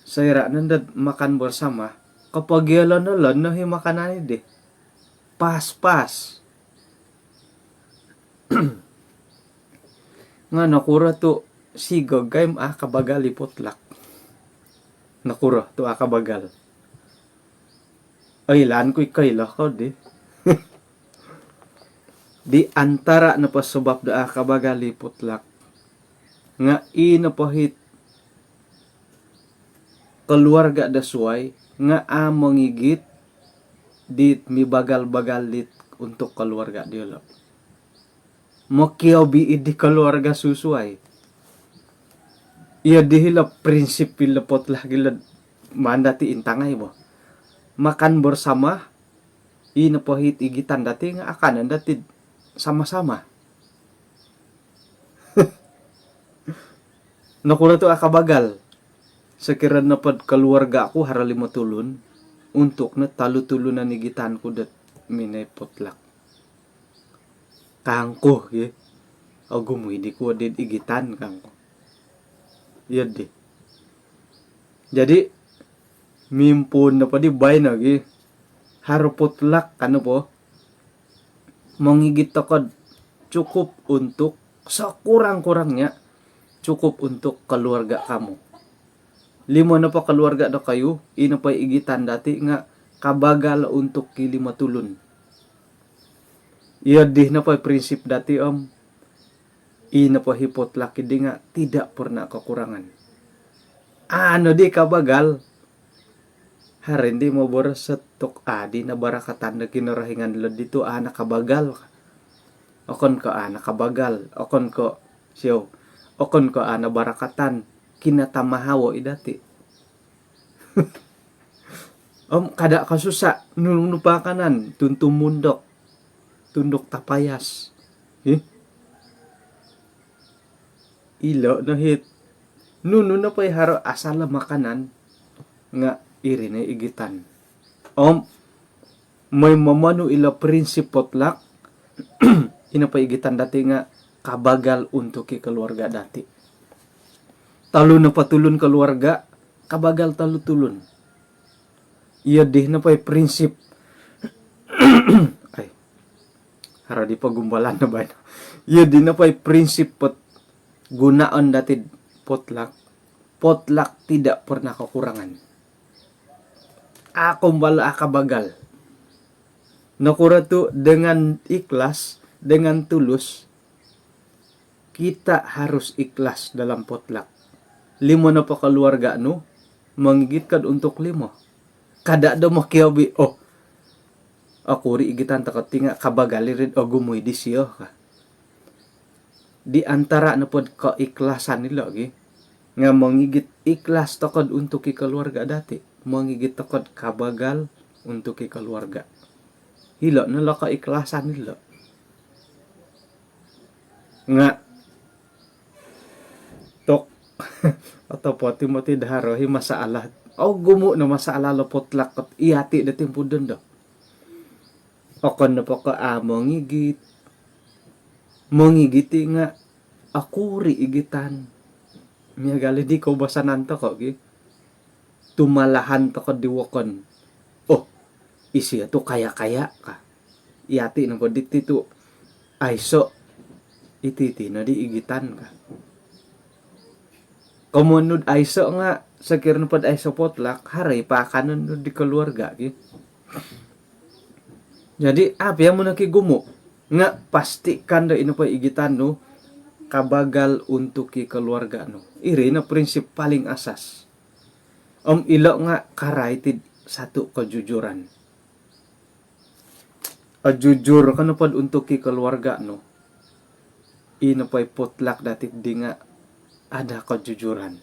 Saya nandad makan bersama. Kapag yalan na lan na makanan ide. Pas-pas. Nga nakura to sigog game kabagal iputlak. Nakura to kabagal. Ay lan ko'y kailah ko di. Di antara na pasubab da kabagal iputlak. Nga inapahit keluarga dasway nga mangigit dit mi bagal-bagal dit untuk keluarga dia lo. Makiaw biid di keluarga susuay. Iya dihilap prinsip pilapot lah gila mandati intangay mo. Makan bersama inapahit igitan dati nga akan dati sama-sama. Nakula to akabagal. Sekira na pad keluarga ako harali matulun untuk na talo-tulunan nigitan ko dat minay potlak. Kangko ye. Agum hindi ko din igitan kangko. Yun di. Jadi mimpun na pa di bay na gi haruputlak ano po mangigit takod cukup untuk sekurang-kurangnya cukup untuk keluarga kamu. Lima na pa keluarga na kayo, ina pa igitan dati nga kabagal untuk kilima tulun. Iya di na pa prinsip dati ina pa hipot laki di nga tidak pernah kekurangan. Ano di kabagal? Hari di mo setok adi na barakatan na kinarahingan lo dito nakabagal. Okon ko nakabagal. Okon ko siyo. Okon ko na barakatan kinatamahawo idati. Kada kasusa nunupakanan tuntum mundok. Tundok tapayas. Ilo no hit. Nuno na pa'y haro asala makanan nga irine igitan. May mamano ila prinsip potlak ina pa igitan dati nga kabagal untuk keluarga dati. Talo na patulun keluarga, kabagal talo tulun. Iya dih na pa'y prinsip ay hara di pagumbalan na ba? Iya di na pa'y prinsip gunaan dati potlak. Potlak tidak pernah kekurangan. Ako bala akabagal. Nakura tu dengan ikhlas, dengan tulus, kita harus ikhlas dalam potlak. Lima na pa keluarga no, manggigitkan untuk lima. Kada do makiabi, ako ri igitan takatinga kabagali rin gumoy di siya ka. Di antara na pod kaiklasan nila nga mangigit ikhlas takod untuk keluarga dati, mangigit takod kabagal untuk keluarga. Hilo nila kaiklasan nila. Nga tok atau poti moti daharohi masalah. Gumo na masalah lo potlak at iati dating pudon do. Okon na po mangigit. Mangigiti nga akuri igitan. Miya gali di ko basanan to ko tumalahan to ko diwakon. Isi to kaya-kaya ka. Iati na po diti to aiso ititi na di igitan ka. Komunod aiso nga sakir na pod aiso potlak haray pa kanon di keluarga Jadi apa yang mo nakigumo nga pastikan do ino pa igitan no kabagal untuk keluarga no. Iri na prinsip paling asas. Ilo nga karaitid satu kejujuran. Jujur kan pod untuk keluarga no. Ino pa potlak dati di nga ada kejujuran.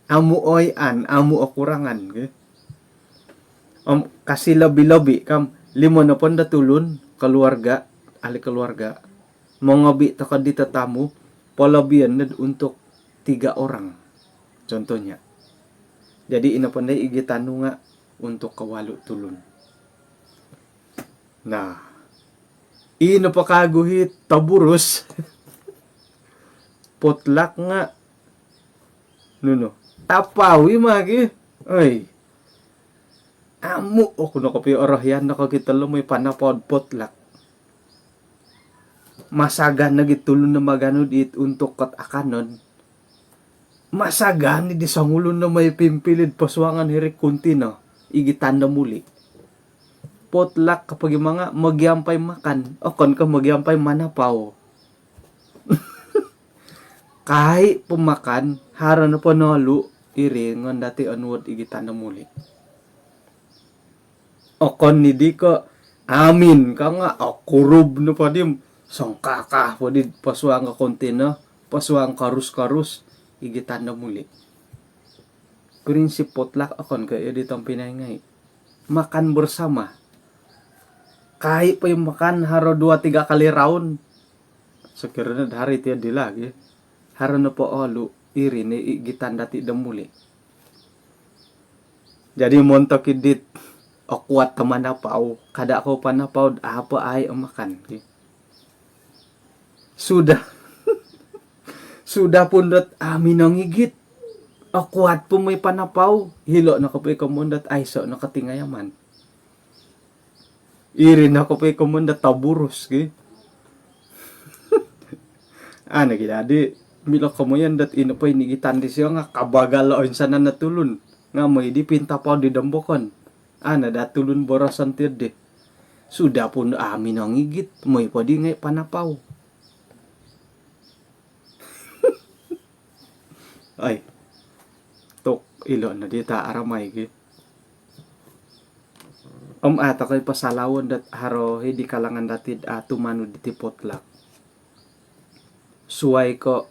Amu oyan, amu okurangan kasih lebih-lebih kam lima na pon datulun keluarga ahli keluarga mengobi takad di tetamu polabian untuk 3 orang contohnya. Jadi ina pandai igitan nga untuk kawalu tulun. Nah, ina pakaguhit taburus potlak nga nuno tapawi magi amu kuno kopi orahyan nakakita lo may panapod potlak masagan na gitulun na magano dit untuk kat akanon masagan ni di sangulun na may pimpilid paswangan hirik kunti no igitan na muli potlak kapag yung mga magyampay makan okon ka magyampay manapaw kahit pumakan hara na panalo iri ngon dati anwad igitan na muli okon ni di ko amin ka nga kurub na pa dim sangkaka pa di paswang ka konti na paswang karus-karus igitan na muli. Prinsip potlak akon kaya ditong pinangay makan bersama kahit pa yung makan haro 2-3 kali round sekiranya hari tiya di lagi haro na po olu iri ni igitan dati damuli. Jadi montok idit kuat teman napaw kada ako pa napaw apa ay makan sudah pundot minangigit kuat po may panapaw. Hilo na ko po ikamundat ay so nakatingayaman. Iri na ko po ikamundat taburos. Ki. Nagidadi. Milo ko mo yan dat ino po inigitan di siya nga kabagal o sana natulun. Nga mo di pinta pa di dambokon. Nadatulun borasan tirde. Sudah pun amin ang igit. May pa di ngay panapaw. Ay. Tok ilo na di ta aramay ki. Ata ko'y pasalawon dat haro hindi kalangan datid tumano di tipotlak. Suway ko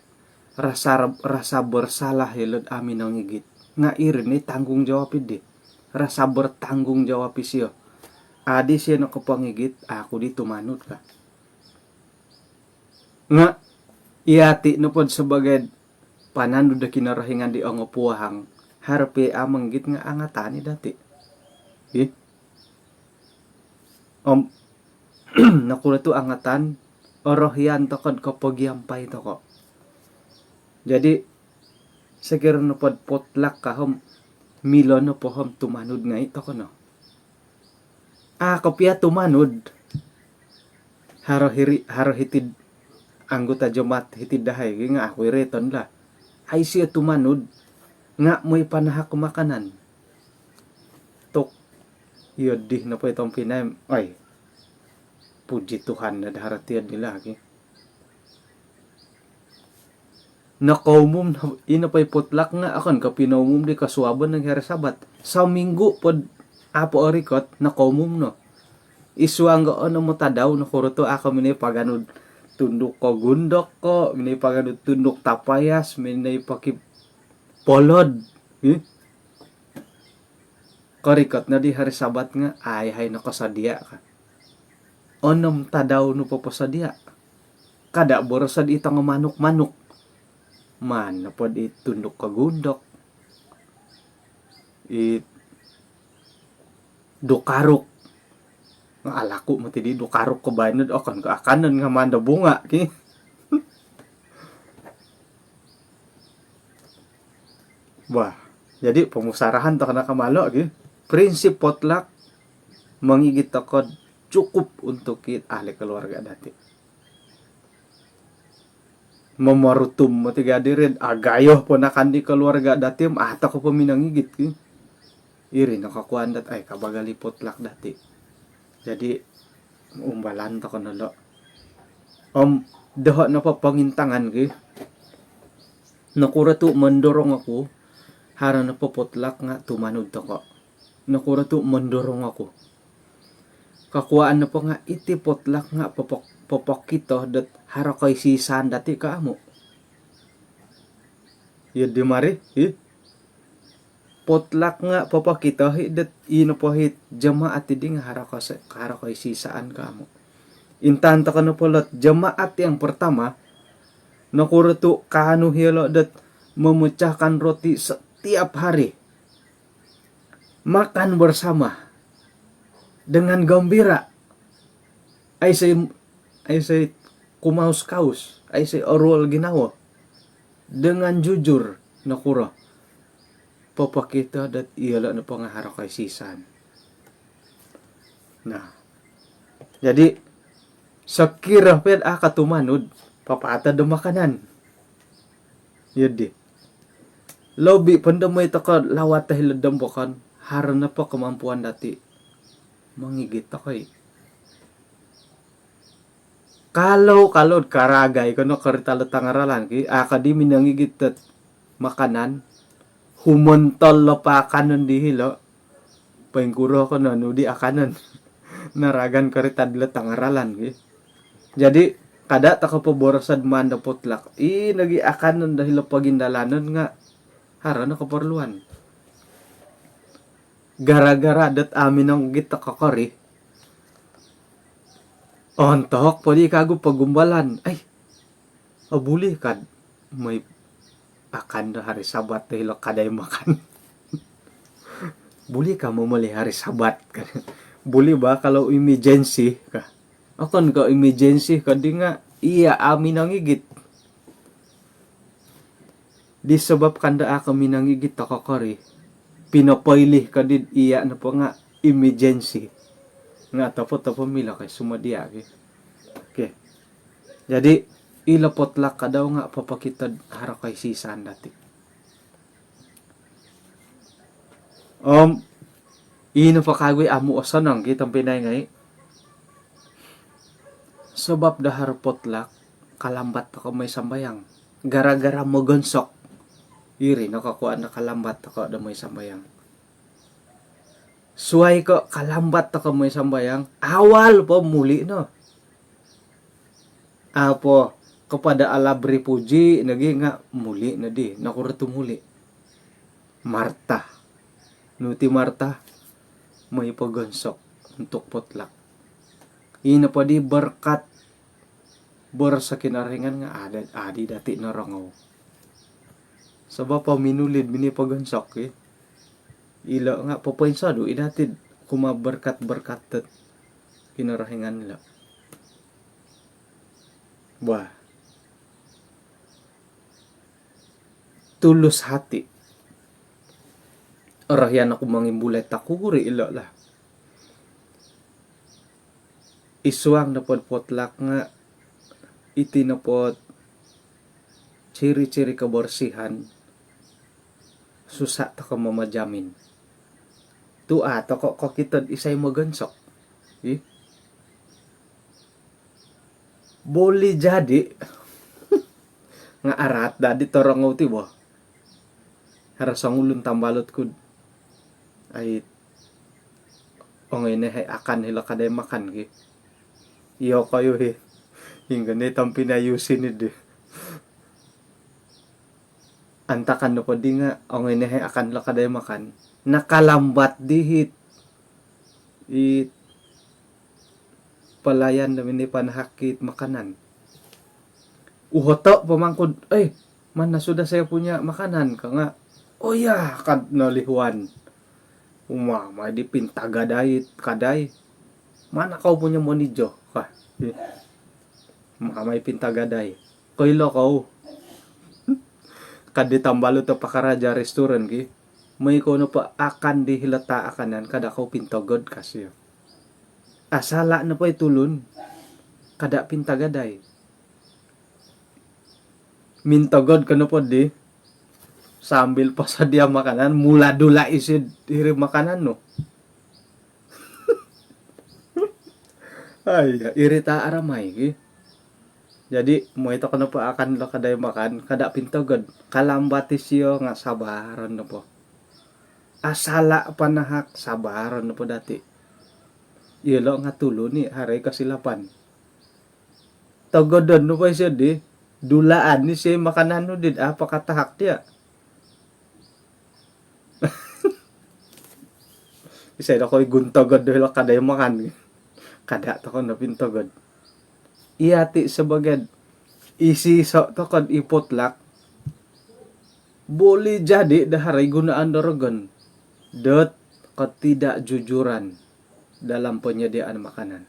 rasa bersalah hilod amin ang igit. Nga irin tanggung jawab di. Rasa bertanggung jawab siyo. Adi siya nakapangigit, ako di tumanod ka. Nga, iati no pod sebagai panando da kinarahingan di ang upuhang, harpe amanggit nga angatani dati. Nakula to angatan, orohyan tokod kapag yampay toko. Jadi, segera no pod potlak ka hom, milo no po hom tumanod nga ito ko no. Kapya tumanod. Haro hitid anggota jemaat hitid dahay nga ako reton la. Ay siya tumanod nga mo'y panahak makanan. Tok yodi na po itong pinay. Ay puji Tuhan na daharatian nila lagi. Nakaumum ina pa'y putlak nga akon kapinaumum di kasuaban ng herasabat. Sa minggu pod apo orikot nakaumum no. Isuang ano mo tadaw na kuruto ako minipaganud tunduk ko gundok ko, minipaganud tunduk tapayas, minipakip polod. Korikot na di hari sabat nga, ay nakasadya ka. Onom tadaw no papasadya. Kada borosad itang manok-manok. Man, napod itundok ka gundok. Dukarok. Nga alako mo tidi dukarok ko banod o kan kaakanan nga manda bunga ki. Wah, jadi pemusarahan to kana kamalo ki. Prinsip potluck mangigit takod cukup untuk kit ahli keluarga dati. Mamarutum mo tiga dirin agayoh ponakan di keluarga dati ata ko paminangigit ki. Iri nakakuan dat ay kabagali potluck dati. Jadi umbalan to kono lo. Deho na papangintangan ki. Nakura tu mendorong aku hara na popotlak nga tumanod to ko. Nakura tu mendorong aku. Kakuaan na po nga iti potlak nga popokito dat hara koy sisan dati ka amo. Yun di mari, potlak nga papakita hidat ino po hit jamaat di nga hara koy sisaan ka mo. Intanta ka na polot jamaat yang pertama nakuruto kanu hilo dat memecahkan roti setiap hari. Makan bersama dengan gembira. Ay say kumaus-kaus, ay say orwal ginawa. Dengan jujur nakura. Papakita dat iyala na pangahara kay sisan. Nah, jadi sakira ped akatumanod papata do makanan. Yadi. Lobi pandamay takad lawat tahil dambokan hara na pa kemampuan dati. Mangigit takoy. Kalau karagay kono karitalo tangaralan ki akadi minangigit tat makanan humontol lo pa kanon di hilo pengkuro ko no di akanon naragan karitad lo tangaralan ki. Jadi kada ta ko paborosad manda potlak nagi akanon dahil pagindalanon nga harana keperluan. Gara-gara dat amin ang kita kakari ontok pwede kago pagumbalan ay abuli kad may akan na hari sabat dahil kaday makan. Buli ka mo mali hari sabat ka. Buli ba kalau emergency ka? Akon ka emergency ka di nga iya amin ang igit. disebabkan da kami nangigit ako kari pinopoilih ka din iya na po nga emergency nga tapo mila kay sumadia okay. Jadi ilapotlak ka daw nga papakitad hara kay sisan dati ino pa kagwi amu osanang kitang pinay ngay sebab dahar potlak kalambat ako may sambayang gara-gara mo gonsok iri nakakuha na kalambat ako da may sambayang suway ko kalambat ako may sambayang awal po muli no apo kepada alabri puji nagi nga muli na di nakurito muli Marta nuti Marta may pagonsok untuk potlak ina pa di berkat sa kinaringan nga adi dati narangaw sabab pa minulid mini pagonsok ila nga papainsado idatid kumaberkat-berkat kinarahingan nila wah tulus hati arahyan ako mangimbulay takuri ila lah isuang na potlak nga itinapot ciri-ciri kebersihan susah tak mamajamin tu ato kok kita isay magonsok boleh jadi nga arat dadi torong ti bo harasang ulun tambalot kud ay ongay na hay akan hila kaday makan iyo kayo hingga netang pinayusin ni antakan no po di nga ongay na hay akan hila kaday makan nakalambat dihit palayan namin ni panahakit makanan uhoto pamangkod mana sudah saya punya makanan ka nga oh ya kad nalihuan umama di pintagaday kaday mana kau punya monijo ka mamay pintagaday koilo kau kad ditambalo to pakaraja restoran may kono pa akan dihilata akanan kada kau pintagod kasi asala na pa itulun kada pintagaday mintagod kano po di sambil pa sa dia makanan mula dula isid hirim makanan no ay irita aramay jadi mo ito kano pa akan lo kaday makan kada pintagod kalambatis yo nga sabaran no po asala panahak sabaran no po dati ilo nga tulo ni haray kasilapan tagodon no pa siya di dulaan ni siya makanan no din pakatahak dia isay na ko'y guntagod dahil kaday makan kada to ko na pintagod iyati sabagad isiso to kon ipotlak boleh jadi daharay gunaan dorogon dot ketidakjujuran dalam penyediaan makanan.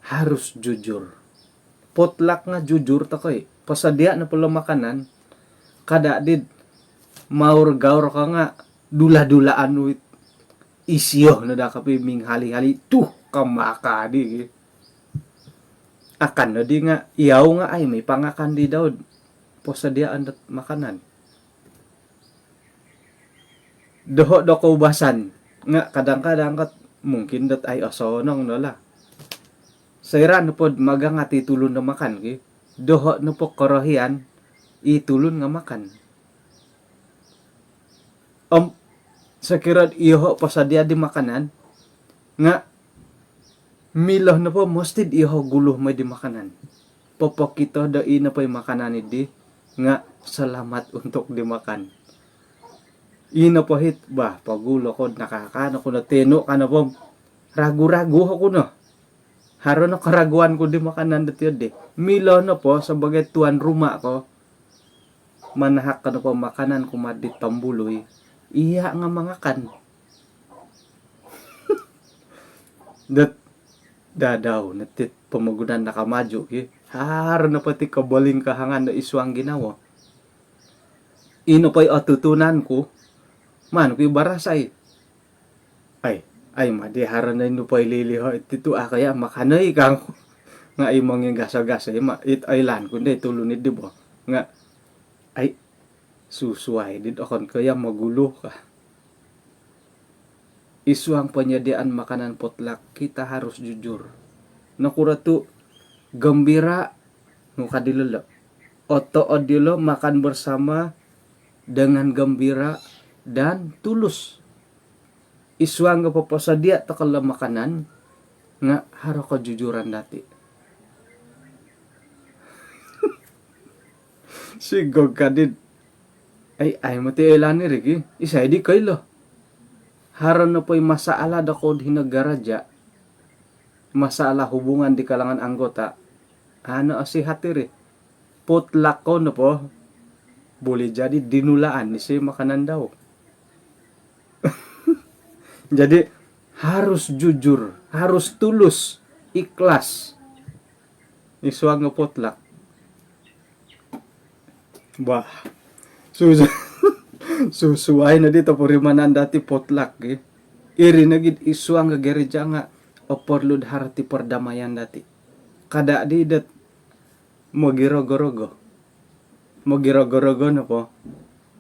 Harus jujur. Potlak nga jujur ta koy. Pasadia na pala makanan kada did maur gaur ka nga dula-dulaan with isyo na da kapi ming hali-hali tuh kamakadi akan na di nga iyaw nga ay may pangakan di daw posadiaan dat makanan doho do kaubasan nga kadang-kadang kat mungkin dat ay osonong nola sayra no pod magangati tulon na makan doho no po korohian itulon nga makan sa kirad iho pasadia di makanan nga milah na po mostid iho guluh may di makanan popokito da ina pa makanan di nga salamat untuk dimakan ina po hit ba pagulo ko nakakano ko na teno kana po ragu-ragu ako no haro na karaguan ko di makanan dati di milah na po sa bagay tuan rumah ko manahak ka na po makanan kumadit tambuloy iya nga mangakan dat dadaw natit pamagunan nakamaju ki har na pati kabaling kahangan na iswang ginawa ino pa'y atutunan ko man ko barasay ay madiharan na ino pa'y liliho ito kaya makanay kang nga imong yung gasa-gasa it aylan kundi tulunid di ba nga ay susuway dit akon kaya magulo ka isuang penyediaan makanan potluck kita harus jujur nakura tu gembira no kadilolo oto odilo makan bersama dengan gembira dan tulus isuang papasadia takala makanan nga haro kejujuran dati sigog kadid ay mati elani rigi isay di kaylo haron na po'y masaala dako hinagaraja masalah hubungan di kalangan anggota ano si hatiri potluck ko na po boleh jadi dinulaan ni si makanan daw jadi harus jujur harus tulus ikhlas isuang nga potluck bah susuay na dito purimanan dati potluck iri nagid isuang nga gereja nga oporlud harti perdamaian dati kada di dat mogiro-gorogo na po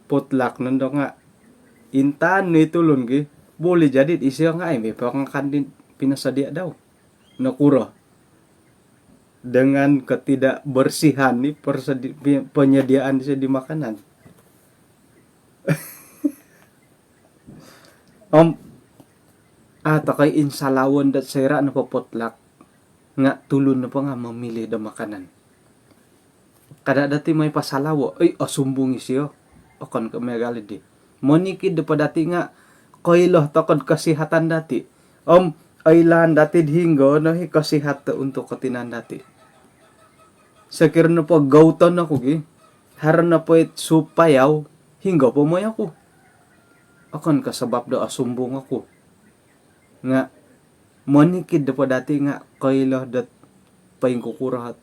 potluck nando nga intan ni tulun boleh jadi isiyo nga ay may pangkandin pinasadia daw nakuro dengan ketidakbersihan nih penyediaan di makanan atau kay insalawon dat sera na potluck nga tulun na pa nga mamili da makanan kada dati may pasalawo ay asumbong isiyo okon ka megalid di monikid da pa dati nga koylo takod kasihatan dati aylan dati hinggo no hi kasihat untuk katinan dati sakir na po gauton ako haran na po supayaw hinggo po mo ako akon kasabab do asumbong ako nga monikid da pa dati nga koylo dat paing kukurat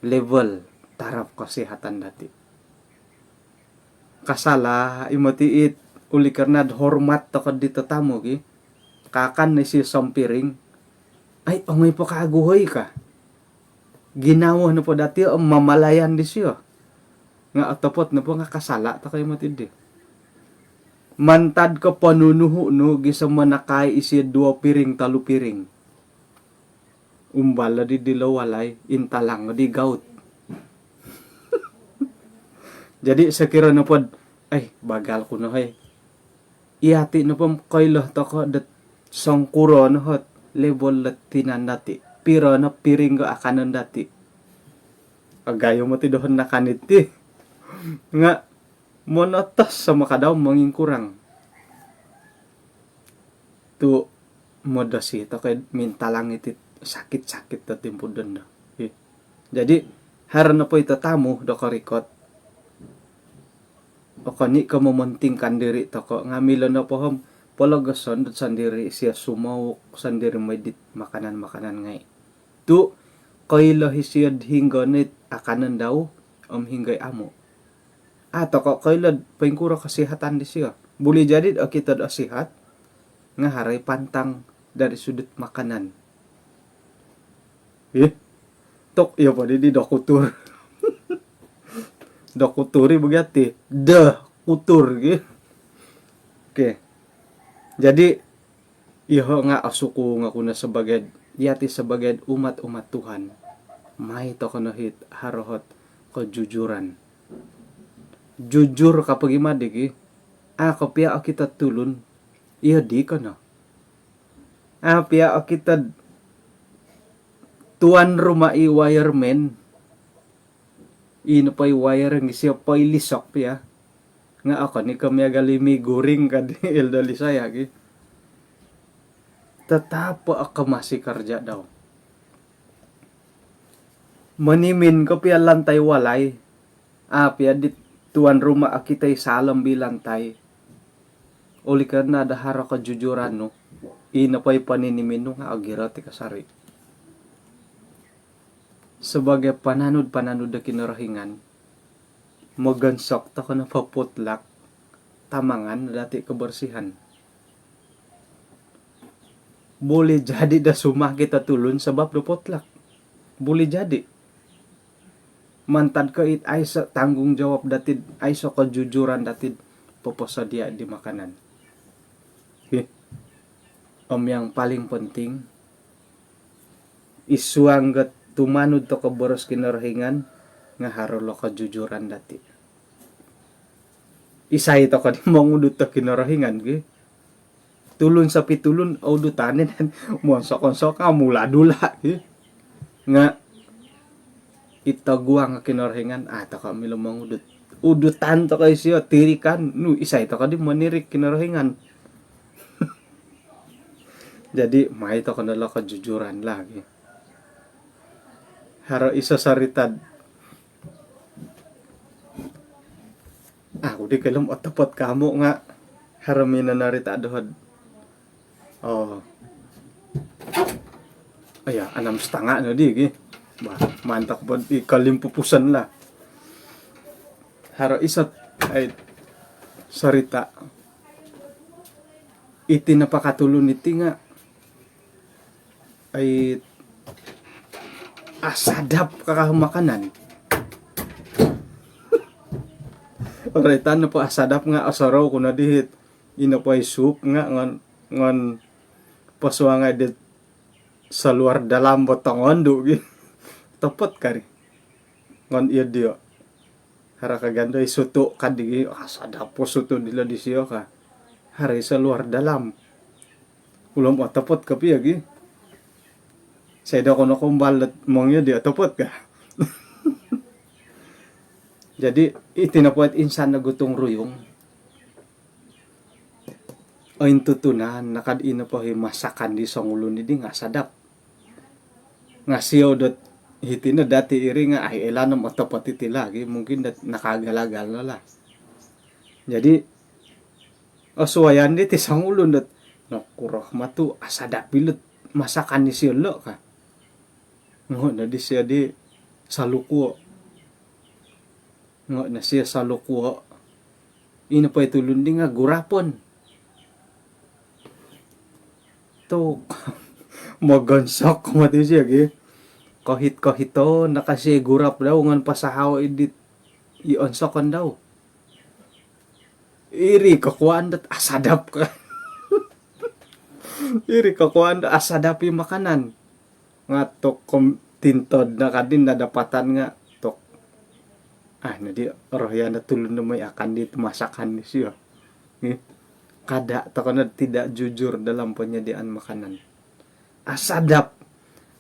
level taraf kasihatan dati kasala imatiit uli karena hormat takod dito tamo kakan ni si sampiring ay ongoy po kaaguhoy ka ginawa na po dati mamalayan di siya nga atapot na po nga kasala takay matindi mantad ka panunuho no gisa manakay isi 2 piring 3 piring umbala di dilawalay intalang di gaut jadi sekira na po ay bagal ko na iati na po kailah tako dat sangkuro na hot level latinan dati piro na piring ga akanon dati agayo mo ti dohon na kaniti nga monotos sa makadaw manging kurang tu modasi to kay mintalang iti sakit-sakit ta timpo doon na jadi haran na po itatamu do karikot o kani ka mamuntingkan diri to ko nga milo na po pologason dot sandiri siya sumawok sandiri may dit makanan ngay tu kaylo hisiyad hinggonit akanan daw hinggay amo ato ko kaylo pengkuro kasihatan di siya boleh jadi kita do sihat nga haray pantang dari sudut makanan tok iya pa di dokutur dokuturi begati kutur okay. Jadi iho nga asuko nga kuna sebagai yati sebagai umat Tuhan may to kanahit harohot kejujuran jujur kapag imadi kapia kita tulun iya di kana pia kita tuan rumah wireman ino pa'y wire ng siya pa'y lisok pia nga ako ni kami agalimi guring ka di eldali saya tatapo ako masih kerja daw manimin ko pia lantay walay pia di tuan rumah akitay salam bilantay uli ka na dahara kejujuran no ino pa'y paninimin no nga agirati kasari sebagai pananud da kinarahingan magansok ta kana paputlak tamangan dati kebersihan. Boleh jadi da sumah kita tulun sebab do potlak. Boleh jadi. Mantan kait ay sa tanggung jawab datid ay sa kejujuran datid poposa dia di makanan. Yang paling penting isuanggat tumanud to kaboros kinarahingan nga harolo kejujuran dati. Isay to ka di mangudut to kinarahingan gi. Tulun sa pitulun audutanin mo sok-sok mula dula gi. Nga itagwa nga kinarahingan to kami lumangudut. Udutan to kay siya tirikan nu isay to ka di manirik kinarahingan. Jadi may to kanala kejujuran lagi. Haro isa saritad. Aku di kelem otopot kamu nga haramina narita dohod. Oh. Aya 6,5 na di gi. Bah, mantak pod ikalimpupusan la. Haro isa ay sarita. Iti napakatulon iti nga ay asadap kakahumakanan. Oritan na po asadap nga asaraw ko na dihit. Ina po ay soup nga ngon paswa nga dit sa luar dalam botongon do gi. Topot kari. Ngon iya dio. Hara kaganda ay suto kadigi asadap po suto dila di siyo ka. Hara sa luar dalam. Ulam otopot ka piya gi. Saya dah kono kumbalat mongnya dia topot ka. Jadi itinapuat insan na gutong ruyong. O intutunan nakad ina po masakan di songulun di nga sadap. Nga siyaw dot hitina dati iri nga ay elanam otopot iti lagi mungkin dat nakagalagal na la. Jadi osuwayan di ti songulun dot nakurah matu asadap bilut masakan ni siya lo ka. Ngo na di siya di salukuo. Ngo na siya salukuo. Ina pa itulun di nga gurapon. To magansok mati siya gi. Kahit-kahito nakasiya gurap daw ngan pasahaw edit ionsokon daw. Iri kakuan dat asadap ka. Iri kakuan dat asadap yung makanan. Nga tok tintod na kadin nadapatan nga tok na di rohya na tulun na may akan dito masakan ni siya. Kada to na tidak jujur dalam penyediaan makanan. Asadap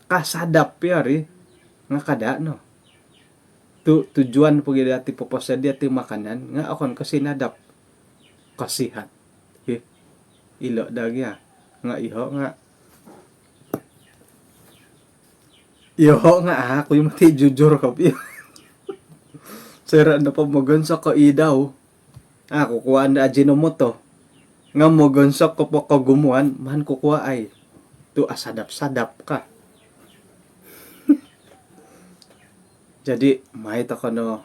kasadap yari nga kada no. Tujuan po gid ati poposa di ati makanan nga akon kasinadap kasihat. Ilo dagya nga iho nga ako yung mati jujur ka piya. Sira na pa magansak ka idaw. Kukuha na Ajinomoto. Nga magansak ko pa kagumuan, man kukuha ay. Tu asadap-sadap ka. Jadi, may ta ka no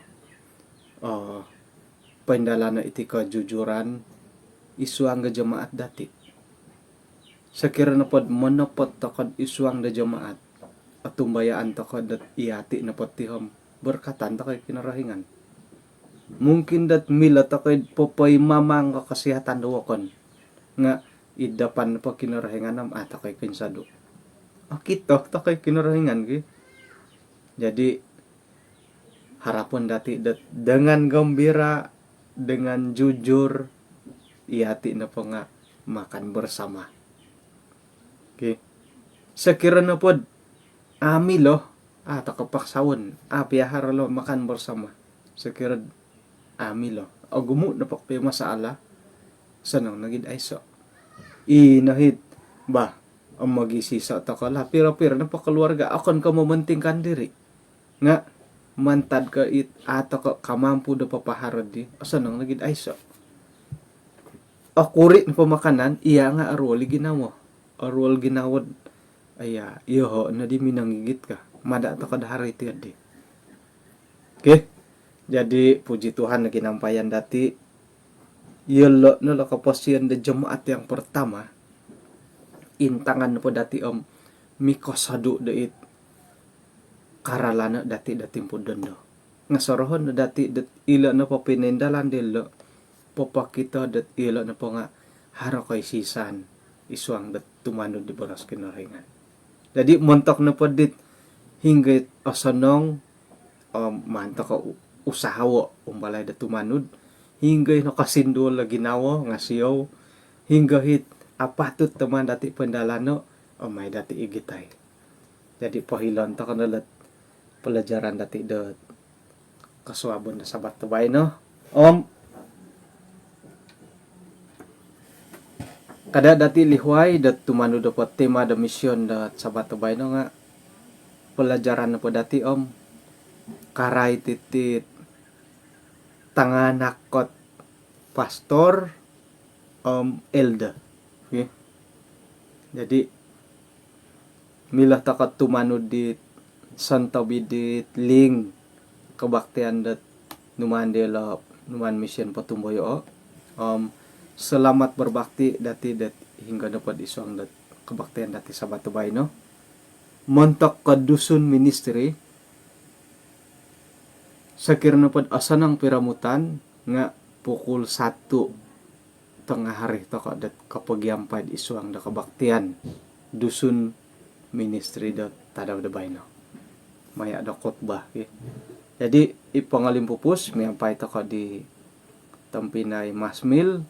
pandala na iti kajujuran isuang ga jamaat dati. Sakira na pod manapot ta kad isuang da jamaat. At tumbayaan ta ka dat iyati na patiham berkatan ta kay kinarahingan. Mungkin dat mila ta kay popay mamang kakasihatan dawakon nga idapan pa kinarahingan nam ata kay kinsado. Akito ta kay kinarahingan gi. Jadi harapon dati dat dengan gembira, dengan jujur iyati na po nga makan bersama. Okay. Sekira na pod ami lo takapaksawon piyahara lo makan bersama. Sekira ami lo agumo na pakpay masala sanang nagid aiso. Inahit ba ang magisisa takala pira-pira na pakaluarga akon ka mamantingkan diri nga mantad ka ato ka kamampu da papaharad di sanang nagid aiso. Akuri na pamakanan iya nga arwali ginawa. Arwal ginawad aya iho na di minanggigit ka mada to kada hari itu di. Oke. Jadi puji Tuhan lagi nampayan dati yelo no kaposian de jemaat yang pertama intangan po dati mikosadu deit karalana dati pun dondo ngasorohon dati det ila na po pinendalan delo popakita det ila na po nga haro kay sisan isuang det tumano di boras kinaringan. Jadi montok na po dit hinggit osonong manto ka usahawo umbalay da tumanud hingga nakasindol lagi nawo ngasiyaw hingga hit apatut teman dati pendalano may dati igitay. Jadi pohilon to kanalat pelajaran dati de kasuabon na sabat tabay no kada dati lihuay dat tumanud dapat tema da misyon da sabat tabay no nga pelajaran na po dati karay titit tanganakot pastor elder. Okay? Jadi milah takat tumanud di Santa Bidit ling kebaktian dat numan dela numan mission patumboyo selamat berbakti dati dat hingga dapat isuang dat kebaktian dati sabat tebay no montok ke dusun ministry sakirna pod asanang piramutan nga pukul 1 tengah hari to dat kapagiampay isuang da kabaktian dusun ministry da tadaw da bayno maya da khotbah okay? Jadi ipangalim pupus miampay to di tampinay masmil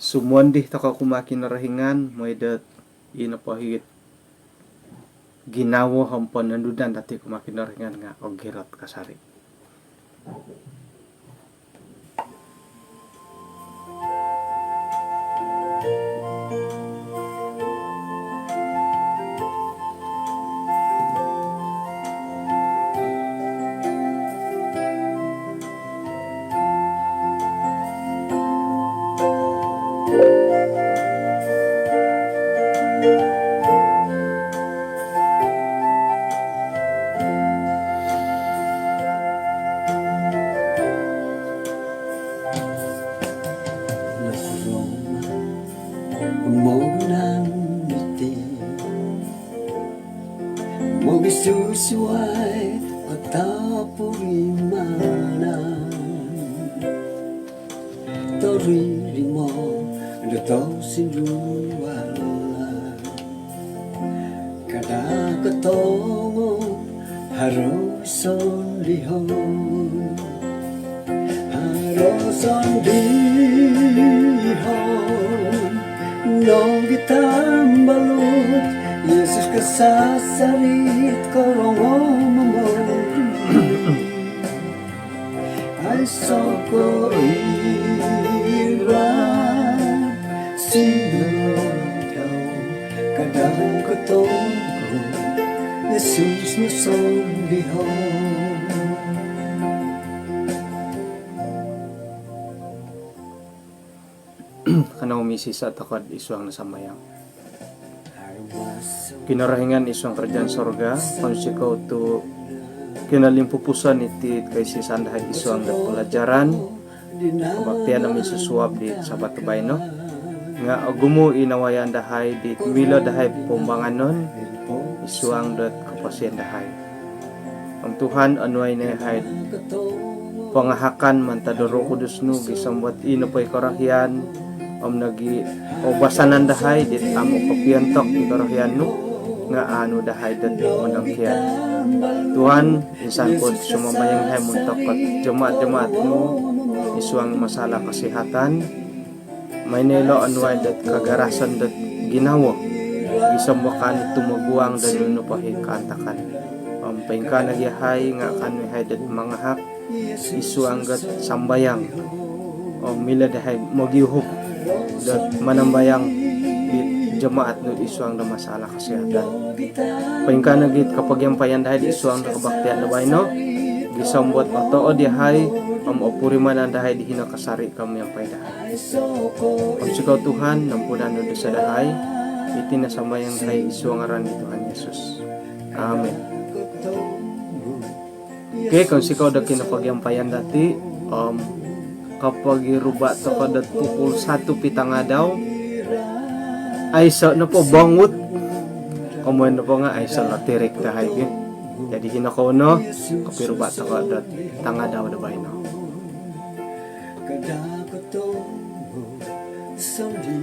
sumuandih to kumakin rahingan may dat inapahit ginawo hampon nandudan dati kumakin rahingan nga ogirot kasari. Sesuai patapurimana Torimo Dato sinduala Kada katongo Haroson lihon Haroson lihon Nong gitambalot Yesus kasasarit korongomamon Ay soko iran Sinulaw kadang katongko Yesus na sondihon Kanang umisi sa takad isuang nasamayang kinarahingan isang kerjaan sorga konsiko tu kinalimpupusan iti kay si sandahay isang pelajaran kebaktian namin susuab di sabat tebay no nga gumu inawayan dahay di mila dahay pumbanganon isuang dat kapasyan dahay ang Tuhan anuay nahay pangahakan mantadoro kudus no gisambat inapay karahyan nagi obasanan dahay dit amo kapiantok di karahyan no nga ano dahay dat manangkian Tuhan insan po sumamayang hay muntok kat jemaat-jemaat mo isuang masalah kesehatan may nelo anuay dat kagarasan dat ginawa gisambakan tumaguang dan nunupahi kantakan paingka nagyahay nga kanuhay dat mangahak isuang gat sambayang mila dahay magyuhok dat manambayang jemaat no isuang na masalah kesehatan. Paingka nagit kapag yampayan dahil isuang na kabaktian na bayno, gisambot otoo dihay, opuriman ang dahay di hinakasari kami yampay dahay. Pagsukaw Tuhan, nampunan no sa dahay, iti nasamayang dahay isuang aran ni Tuhan Yesus. Amin. Oke, kung sikaw da kinapagyampayan dati, kapag iruba to kada pukul 1 pitang adaw, ay sa na po bangut. Kamuan na po nga ay sa latirik dahay gin. Jadi hinakono, kapiruba to kada tangadaw da bay no. Kada ko to sa di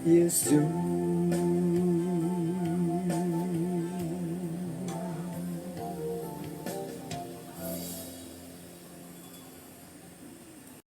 Yesu